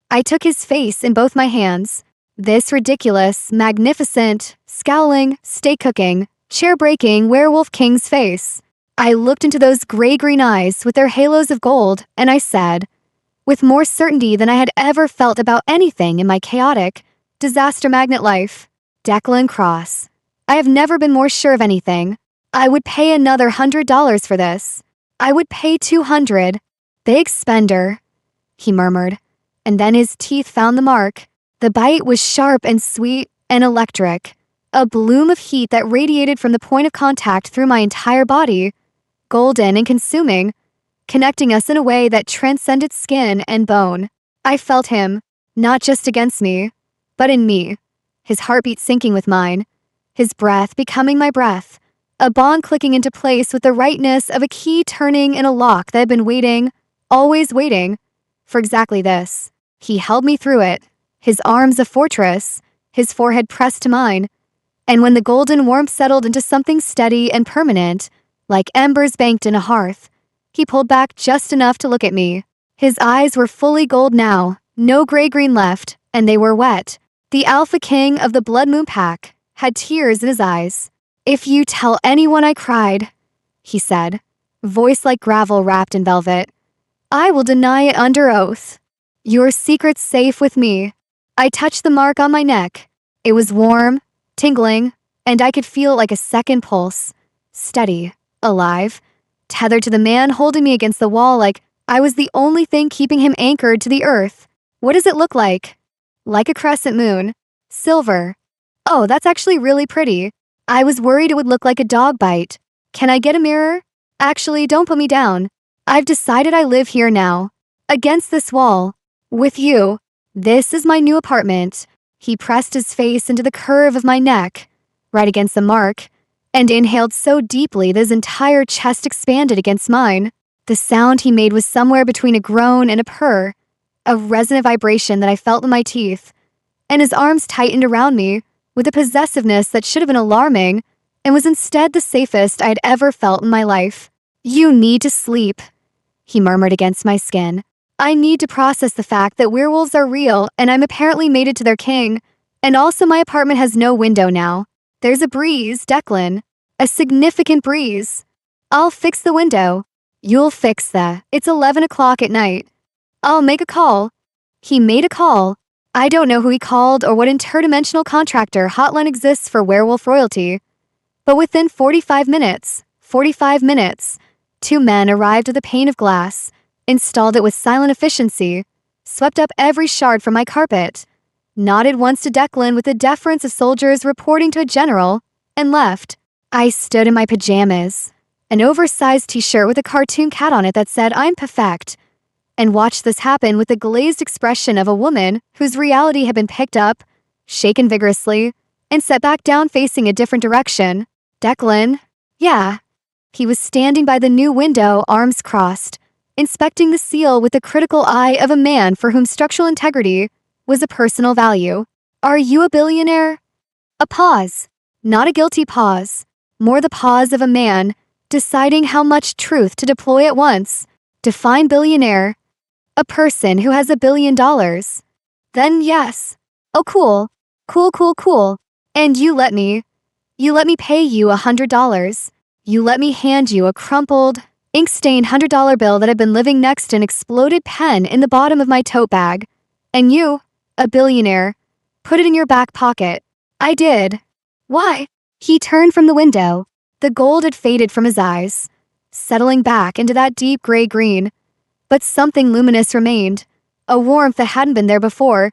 I took his face in both my hands. This ridiculous, magnificent, scowling, steak-cooking, chair-breaking werewolf king's face. I looked into those gray-green eyes with their halos of gold, and I said, with more certainty than I had ever felt about anything in my chaotic, disaster magnet life, Declan Cross. I have never been more sure of anything. I would pay another $100 for this. I would pay $200. Big spender, he murmured, and then his teeth found the mark. The bite was sharp and sweet and electric, a bloom of heat that radiated from the point of contact through my entire body, golden and consuming, connecting us in a way that transcended skin and bone. I felt him, not just against me, but in me, his heartbeat syncing with mine, his breath becoming my breath, a bond clicking into place with the rightness of a key turning in a lock that had been waiting, always waiting, for exactly this. He held me through it, his arms a fortress, his forehead pressed to mine, and when the golden warmth settled into something steady and permanent, like embers banked in a hearth, he pulled back just enough to look at me. His eyes were fully gold now, no gray-green left, and they were wet. The Alpha King of the Blood Moon Pack had tears in his eyes. If you tell anyone I cried, he said, voice like gravel wrapped in velvet, I will deny it under oath. Your secret's safe with me. I touched the mark on my neck. It was warm, tingling, and I could feel it like a second pulse. Steady, alive, tethered to the man holding me against the wall like I was the only thing keeping him anchored to the earth. What does it look like? Like a crescent moon. Silver. Oh, that's actually really pretty. I was worried it would look like a dog bite. Can I get a mirror? Actually, don't put me down. I've decided I live here now. Against this wall. With you. This is my new apartment. He pressed his face into the curve of my neck, right against the mark, and inhaled so deeply that his entire chest expanded against mine. The sound he made was somewhere between a groan and a purr, a resonant vibration that I felt in my teeth, and his arms tightened around me with a possessiveness that should have been alarming and was instead the safest I had ever felt in my life. You need to sleep, he murmured against my skin. I need to process the fact that werewolves are real and I'm apparently mated to their king, and also my apartment has no window now. There's a breeze, Declan. A significant breeze. I'll fix the window. You'll fix the. It's 11 o'clock at night. I'll make a call. He made a call. I don't know who he called or what interdimensional contractor hotline exists for werewolf royalty. But within 45 minutes, 2 men arrived with a pane of glass, installed it with silent efficiency, swept up every shard from my carpet, nodded once to Declan with the deference of soldiers reporting to a general, and left. I stood in my pajamas, an oversized t-shirt with a cartoon cat on it that said, "I'm perfect," and watched this happen with the glazed expression of a woman whose reality had been picked up, shaken vigorously, and set back down facing a different direction. Declan? Yeah. He was standing by the new window, arms crossed, inspecting the seal with the critical eye of a man for whom structural integrity was a personal value. Are you a billionaire? A pause. Not a guilty pause. More the pause of a man deciding how much truth to deploy at once. Define billionaire. A person who has $1 billion. Then yes. Oh cool. Cool. And you let me pay you $100. You let me hand you a crumpled, ink-stained $100 bill that had been living next to an exploded pen in the bottom of my tote bag. And you, a billionaire, put it in your back pocket. I did. Why? He turned from the window. The gold had faded from his eyes, settling back into that deep gray green. But something luminous remained, a warmth that hadn't been there before,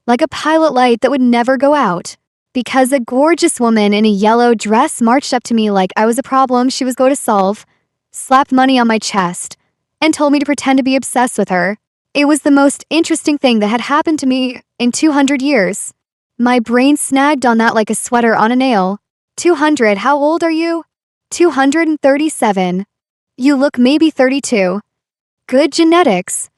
like a pilot light that would never go out. Because a gorgeous woman in a yellow dress marched up to me like I was a problem she was going to solve, slapped money on my chest, and told me to pretend to be obsessed with her. It was the most interesting thing that had happened to me in 200 years. My brain snagged on that like a sweater on a nail. 200, how old are you? 237. You look maybe 32. Good genetics.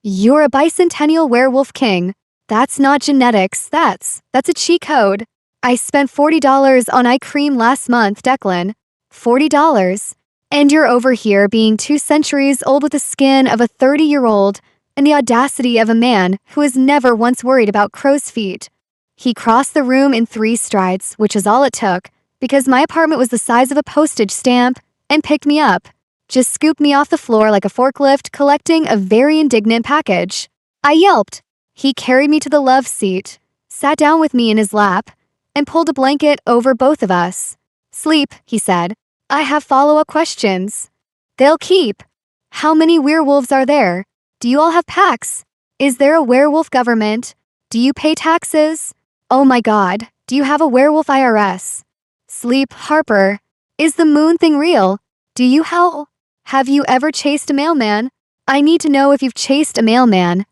You're a bicentennial werewolf king. That's not genetics, that's a cheat code. I spent $40 on eye cream last month, Declan. $40. And you're over here being 2 centuries old with the skin of a 30-year-old and the audacity of a man who has never once worried about crow's feet. He crossed the room in 3 strides, which is all it took, because my apartment was the size of a postage stamp, and picked me up. Just scooped me off the floor like a forklift collecting a very indignant package. I yelped. He carried me to the love seat, sat down with me in his lap, and pulled a blanket over both of us. Sleep, he said. I have follow-up questions. They'll keep. How many werewolves are there? Do you all have packs? Is there a werewolf government? Do you pay taxes? Oh my God, do you have a werewolf IRS? Sleep, Harper. Is the moon thing real? Do you howl? Have you ever chased a mailman? I need to know if you've chased a mailman.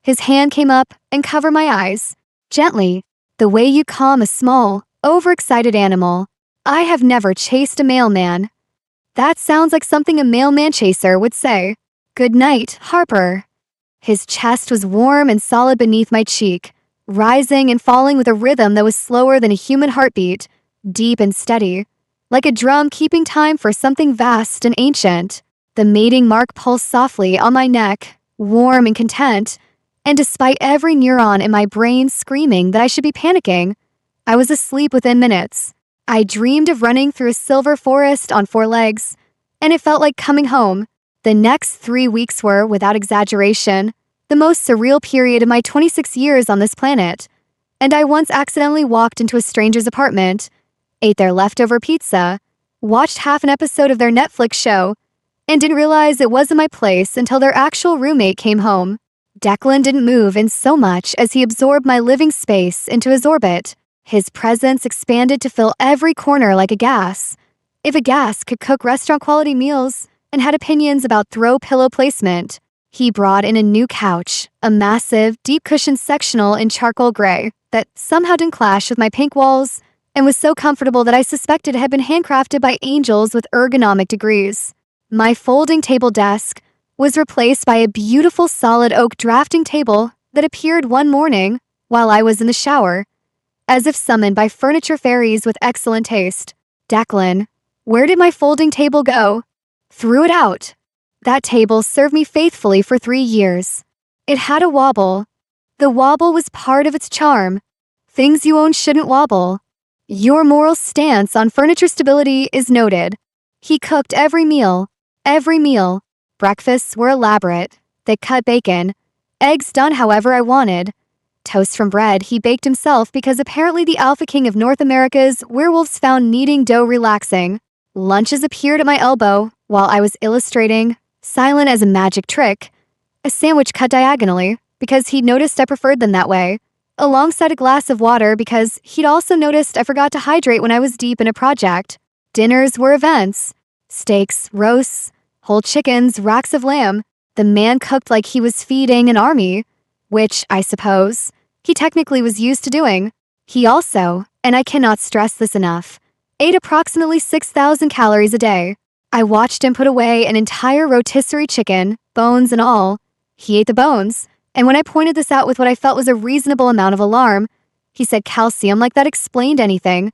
His hand came up and covered my eyes, gently, the way you calm a small, overexcited animal. I have never chased a mailman. That sounds like something a mailman chaser would say. Good night, Harper. His chest was warm and solid beneath my cheek, rising and falling with a rhythm that was slower than a human heartbeat, deep and steady, like a drum keeping time for something vast and ancient. The mating mark pulsed softly on my neck, warm and content, and despite every neuron in my brain screaming that I should be panicking, I was asleep within minutes. I dreamed of running through a silver forest on 4 legs, and it felt like coming home. The The next 3 weeks were, without exaggeration, the most surreal period of my 26 years on this planet. And I once accidentally walked into a stranger's apartment, ate their leftover pizza, watched half an episode of their Netflix show, and didn't realize it wasn't my place until their actual roommate came home. Declan didn't move in so much as he absorbed my living space into his orbit. His presence expanded to fill every corner like a gas. If a gas could cook restaurant-quality meals and had opinions about throw pillow placement, he brought in a new couch, a massive, deep-cushioned sectional in charcoal gray that somehow didn't clash with my pink walls and was so comfortable that I suspected it had been handcrafted by angels with ergonomic degrees. My folding table desk was replaced by a beautiful solid oak drafting table that appeared one morning while I was in the shower, as if summoned by furniture fairies with excellent taste. Declan, where did my folding table go? Threw it out. That table served me faithfully for 3 years. It had a wobble. The wobble was part of its charm. Things you own shouldn't wobble. Your moral stance on furniture stability is noted. He cooked every meal. Every meal. Breakfasts were elaborate. Thick cut bacon. Eggs done however I wanted. Toast from bread he baked himself because apparently the Alpha King of North America's werewolves found kneading dough relaxing. Lunches appeared at my elbow while I was illustrating, silent as a magic trick, a sandwich cut diagonally because he'd noticed I preferred them that way, alongside a glass of water because he'd also noticed I forgot to hydrate when I was deep in a project. Dinners were events. Steaks, roasts, whole chickens, racks of lamb. The man cooked like he was feeding an army, which, I suppose, he technically was used to doing. He also, and I cannot stress this enough, ate approximately 6,000 calories a day. I watched him put away an entire rotisserie chicken, bones and all. He ate the bones, and when I pointed this out with what I felt was a reasonable amount of alarm, he said calcium like that explained anything,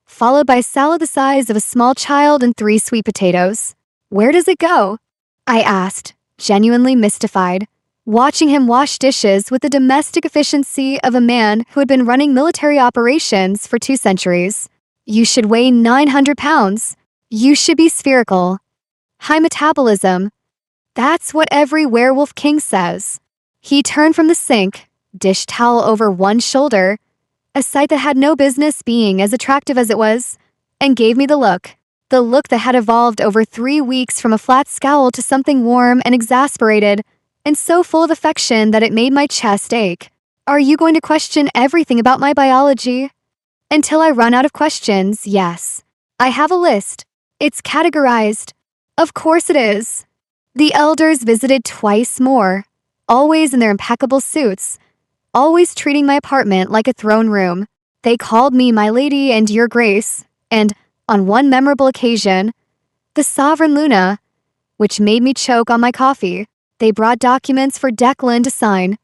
followed by a salad the size of a small child and 3 sweet potatoes. Where does it go? I asked, genuinely mystified, watching him wash dishes with the domestic efficiency of a man who had been running military operations for 2 centuries. You should weigh 900 pounds. You should be spherical. High metabolism. That's what every werewolf king says. He turned from the sink, dish towel over one shoulder, a sight that had no business being as attractive as it was, and gave me the look that had evolved over 3 weeks from a flat scowl to something warm and exasperated, and so full of affection that it made my chest ache. Are you going to question everything about my biology? Until I run out of questions, yes. I have a list. It's categorized. Of course it is. The elders visited twice more, always in their impeccable suits, always treating my apartment like a throne room. They called me my lady and your grace, and, on one memorable occasion, the sovereign Luna, which made me choke on my coffee. They brought documents for Declan to sign,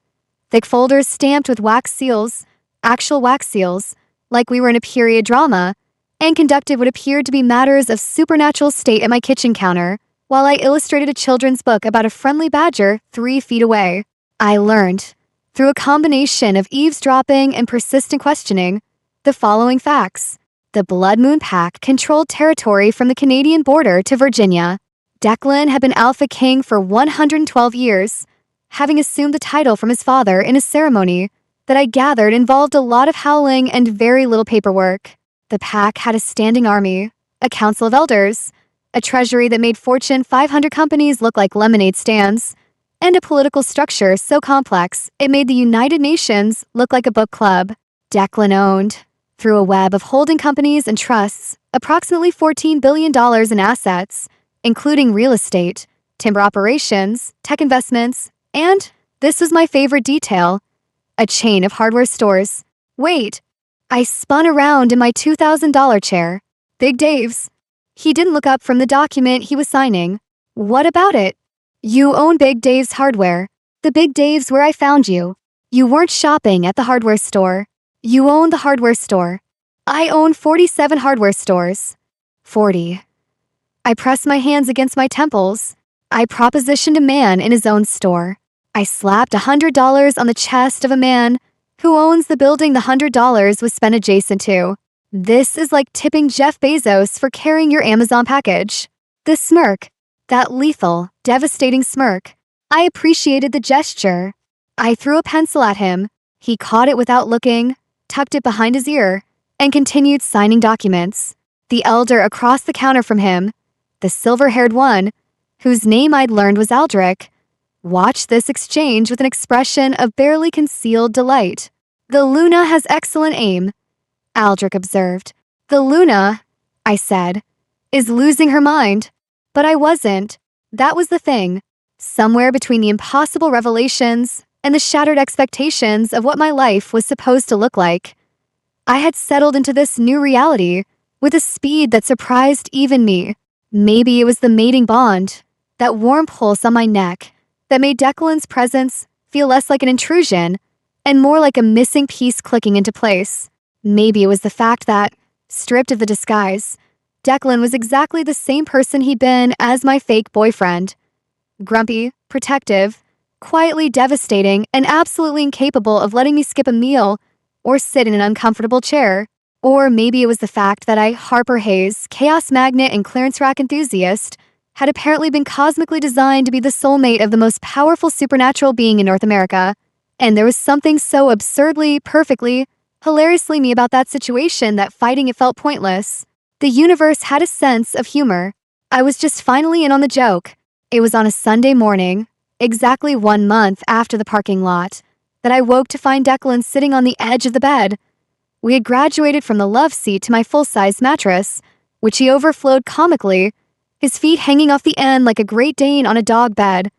thick folders stamped with wax seals, actual wax seals, like we were in a period drama, and conducted what appeared to be matters of supernatural state at my kitchen counter, while I illustrated a children's book about a friendly badger 3 feet away. I learned, through a combination of eavesdropping and persistent questioning, the following facts. The Blood Moon Pack controlled territory from the Canadian border to Virginia. Declan had been Alpha King for 112 years, having assumed the title from his father in a ceremony that I gathered involved a lot of howling and very little paperwork. The pack had a standing army, a council of elders, a treasury that made Fortune 500 companies look like lemonade stands, and a political structure so complex it made the United Nations look like a book club. Declan owned, through a web of holding companies and trusts, approximately $14 billion in assets, including real estate, timber operations, tech investments, and, this was my favorite detail, a chain of hardware stores. Wait, I spun around in my $2,000 chair. Big Dave's. He didn't look up from the document he was signing. What about it? You own Big Dave's hardware. The Big Dave's where I found you. You weren't shopping at the hardware store. You own the hardware store. I own 47 hardware stores. 40. I pressed my hands against my temples. I propositioned a man in his own store. I slapped $100 on the chest of a man who owns the building the $100 was spent adjacent to. This is like tipping Jeff Bezos for carrying your Amazon package. The smirk. That lethal, devastating smirk. I appreciated the gesture. I threw a pencil at him. He caught it without looking, tucked it behind his ear, and continued signing documents. The elder across the counter from him, the silver-haired one, whose name I'd learned was Aldrich, watched this exchange with an expression of barely concealed delight. "The Luna has excellent aim," Aldrich observed. "The Luna," I said, "is losing her mind." But I wasn't. That was the thing. Somewhere between the impossible revelations and the shattered expectations of what my life was supposed to look like, I had settled into this new reality with a speed that surprised even me. Maybe it was the mating bond, that warm pulse on my neck, that made Declan's presence feel less like an intrusion and more like a missing piece clicking into place. Maybe it was the fact that, stripped of the disguise, Declan was exactly the same person he'd been as my fake boyfriend. Grumpy, protective, quietly devastating, and absolutely incapable of letting me skip a meal or sit in an uncomfortable chair. Or maybe it was the fact that I, Harper Hayes, chaos magnet and clearance rack enthusiast, had apparently been cosmically designed to be the soulmate of the most powerful supernatural being in North America. And there was something so absurdly, perfectly, hilariously me about that situation that fighting it felt pointless. The universe had a sense of humor. I was just finally in on the joke. It was on a Sunday morning, exactly 1 month after the parking lot, that I woke to find Declan sitting on the edge of the bed. We had graduated from the love seat to my full-size mattress, which he overflowed comically, his feet hanging off the end like a Great Dane on a dog bed,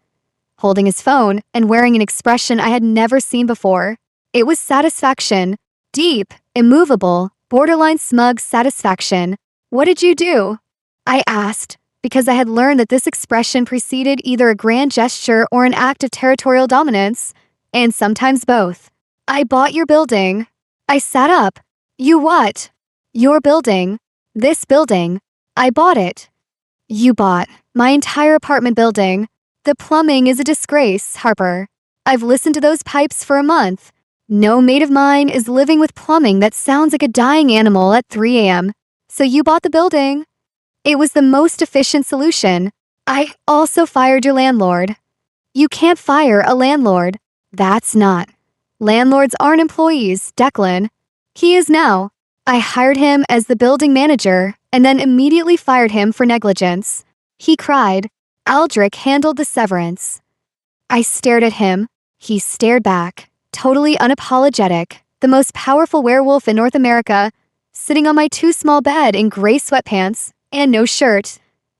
holding his phone and wearing an expression I had never seen before. It was satisfaction. Deep, immovable, borderline smug satisfaction. "What did you do?" I asked, because I had learned that this expression preceded either a grand gesture or an act of territorial dominance, and sometimes both. "I bought your building." I sat up. "You what?" "Your building. This building. I bought it." "You bought my entire apartment building. The plumbing is a disgrace, Harper. I've listened to those pipes for a month. No mate of mine is living with plumbing that sounds like a dying animal at 3 a.m. So you bought the building. It was the most efficient solution. I also fired your landlord." "You can't fire a landlord. That's not. Landlords aren't employees, Declan." "He is now. I hired him as the building manager and then immediately fired him for negligence." He cried. Aldrich handled the severance. I stared at him. He stared back, totally unapologetic, the most powerful werewolf in North America, sitting on my too-small bed in gray sweatpants and no shirt,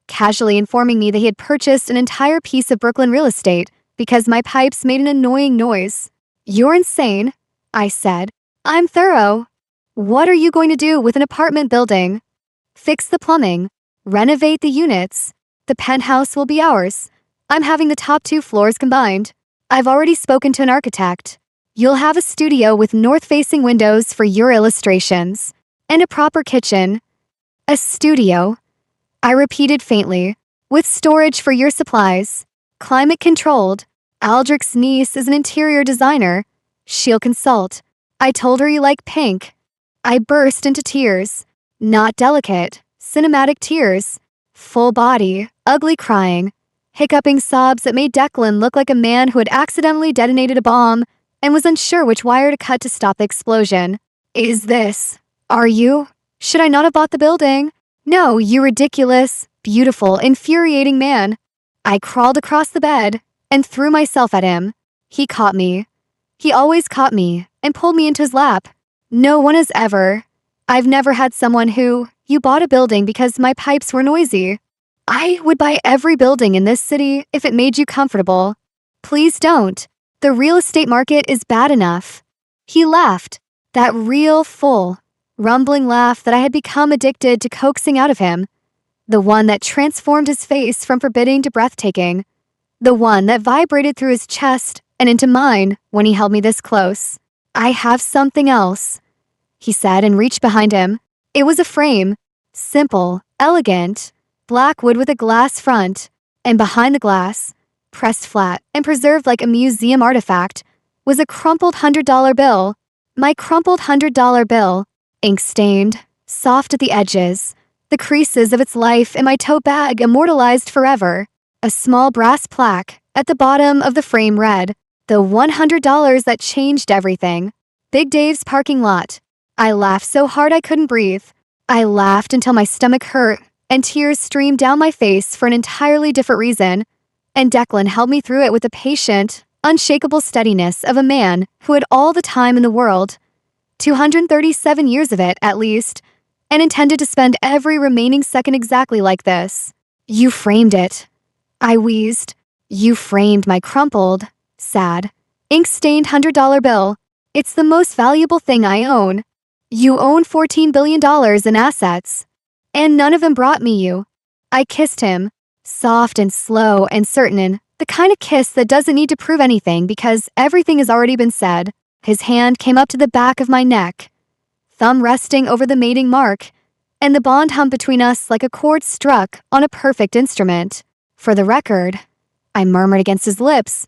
casually informing me that he had purchased an entire piece of Brooklyn real estate because my pipes made an annoying noise. "You're insane," I said. "I'm thorough." "What are you going to do with an apartment building?" "Fix the plumbing. Renovate the units. The penthouse will be ours. I'm having the top 2 floors combined. I've already spoken to an architect. You'll have a studio with north-facing windows for your illustrations. And a proper kitchen." "A studio," I repeated faintly, "with storage for your supplies. Climate-controlled. Aldrich's niece is an interior designer. She'll consult. I told her you like pink." I burst into tears. Not delicate, cinematic tears. Full body, ugly crying. Hiccuping sobs that made Declan look like a man who had accidentally detonated a bomb and was unsure which wire to cut to stop the explosion. Are you? Should I not have bought the building? No, you ridiculous, beautiful, infuriating man." I crawled across the bed and threw myself at him. He caught me. He always caught me and pulled me into his lap. "No one has ever. I've never had someone who, you bought a building because my pipes were noisy. I would buy every building in this city if it made you comfortable. Please don't. The real estate market is bad enough." He laughed, that real, full, rumbling laugh that I had become addicted to coaxing out of him. The one that transformed his face from forbidding to breathtaking. The one that vibrated through his chest and into mine when he held me this close. "I have something else," he said and reached behind him. It was a frame. Simple, elegant, black wood with a glass front. And behind the glass, pressed flat and preserved like a museum artifact, was a crumpled $100 bill. My crumpled $100 bill, ink-stained, soft at the edges, the creases of its life in my tote bag immortalized forever. A small brass plaque at the bottom of the frame read, "The $100 that changed everything. Big Dave's parking lot." I laughed so hard I couldn't breathe. I laughed until my stomach hurt and tears streamed down my face for an entirely different reason. And Declan held me through it with the patient, unshakable steadiness of a man who had all the time in the world, 237 years of it at least, and intended to spend every remaining second exactly like this. "You framed it," I wheezed. "You framed my crumpled, sad, ink-stained $100 bill. It's the most valuable thing I own. You own $14 billion in assets. And none of them brought me you." I kissed him, soft and slow and certain, the kind of kiss that doesn't need to prove anything because everything has already been said. His hand came up to the back of my neck, thumb resting over the mating mark, and the bond hummed between us like a chord struck on a perfect instrument. "For the record," I murmured against his lips,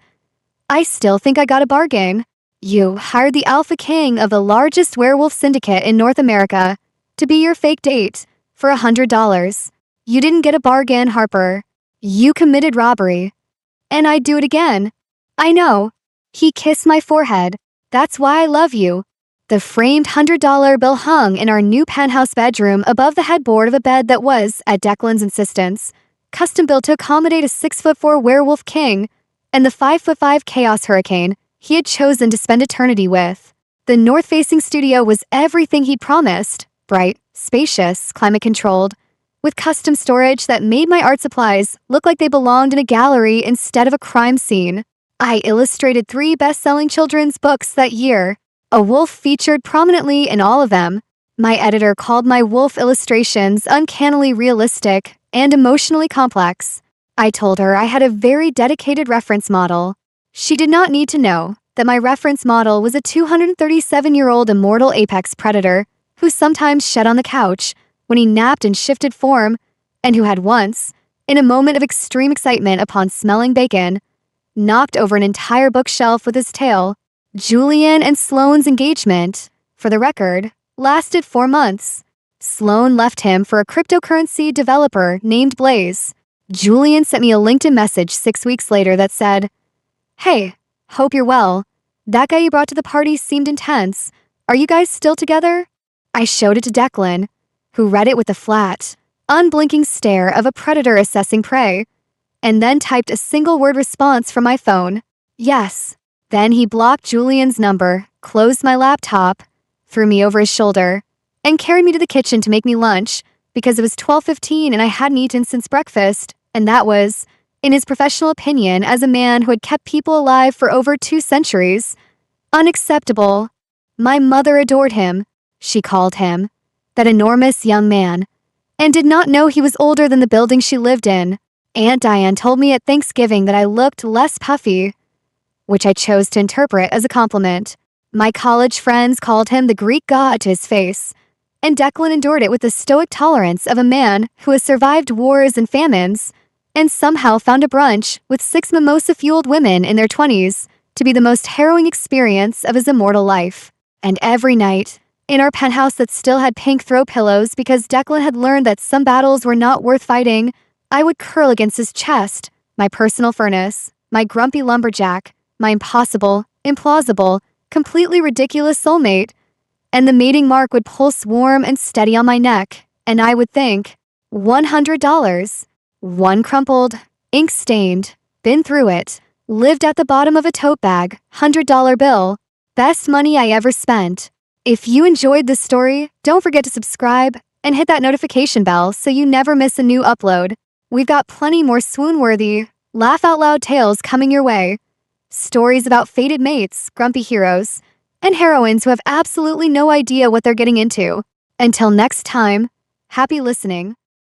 "I still think I got a bargain. You hired the Alpha King of the largest werewolf syndicate in North America to be your fake date for $100. You didn't get a bargain, Harper. You committed robbery. And I'd do it again. I know." He kissed my forehead. "That's why I love you." The framed $100 bill hung in our new penthouse bedroom above the headboard of a bed that was, at Declan's insistence, custom built to accommodate a 6'4" werewolf king and the 5'5" chaos hurricane he had chosen to spend eternity with. The north-facing studio was everything he'd promised: bright, spacious, climate-controlled, with custom storage that made my art supplies look like they belonged in a gallery instead of a crime scene. I illustrated 3 best-selling children's books that year. A wolf featured prominently in all of them. My editor called my wolf illustrations uncannily realistic and emotionally complex. I told her I had a very dedicated reference model. She did not need to know that my reference model was a 237-year-old immortal apex predator who sometimes shed on the couch when he napped and shifted form, and who had once, in a moment of extreme excitement upon smelling bacon, knocked over an entire bookshelf with his tail. Julian and Sloane's engagement, for the record, lasted 4 months. Sloane left him for a cryptocurrency developer named Blaze. Julian sent me a LinkedIn message 6 weeks later that said, "Hey, hope you're well. That guy you brought to the party seemed intense. Are you guys still together?" I showed it to Declan, who read it with the flat, unblinking stare of a predator assessing prey, and then typed a single-word response from my phone: "Yes." Then he blocked Julian's number, closed my laptop, threw me over his shoulder, and carried me to the kitchen to make me lunch because it was 12:15 and I hadn't eaten since breakfast, and that was, in his professional opinion as a man who had kept people alive for over 2 centuries, unacceptable. My mother adored him, she called him, that enormous young man, and did not know he was older than the building she lived in. Aunt Diane told me at Thanksgiving that I looked less puffy, which I chose to interpret as a compliment. My college friends called him the Greek god to his face, and Declan endured it with the stoic tolerance of a man who has survived wars and famines, and somehow found a brunch with 6 mimosa-fueled women in their 20s to be the most harrowing experience of his immortal life. And every night, in our penthouse that still had pink throw pillows because Declan had learned that some battles were not worth fighting, I would curl against his chest, my personal furnace, my grumpy lumberjack, my impossible, implausible, completely ridiculous soulmate, and the mating mark would pulse warm and steady on my neck, and I would think, $100. One crumpled, ink-stained, been through it, lived at the bottom of a tote bag, $100 bill. Best money I ever spent. If you enjoyed this story, don't forget to subscribe and hit that notification bell so you never miss a new upload. We've got plenty more swoon-worthy, laugh-out-loud tales coming your way. Stories about fated mates, grumpy heroes, and heroines who have absolutely no idea what they're getting into. Until next time, happy listening.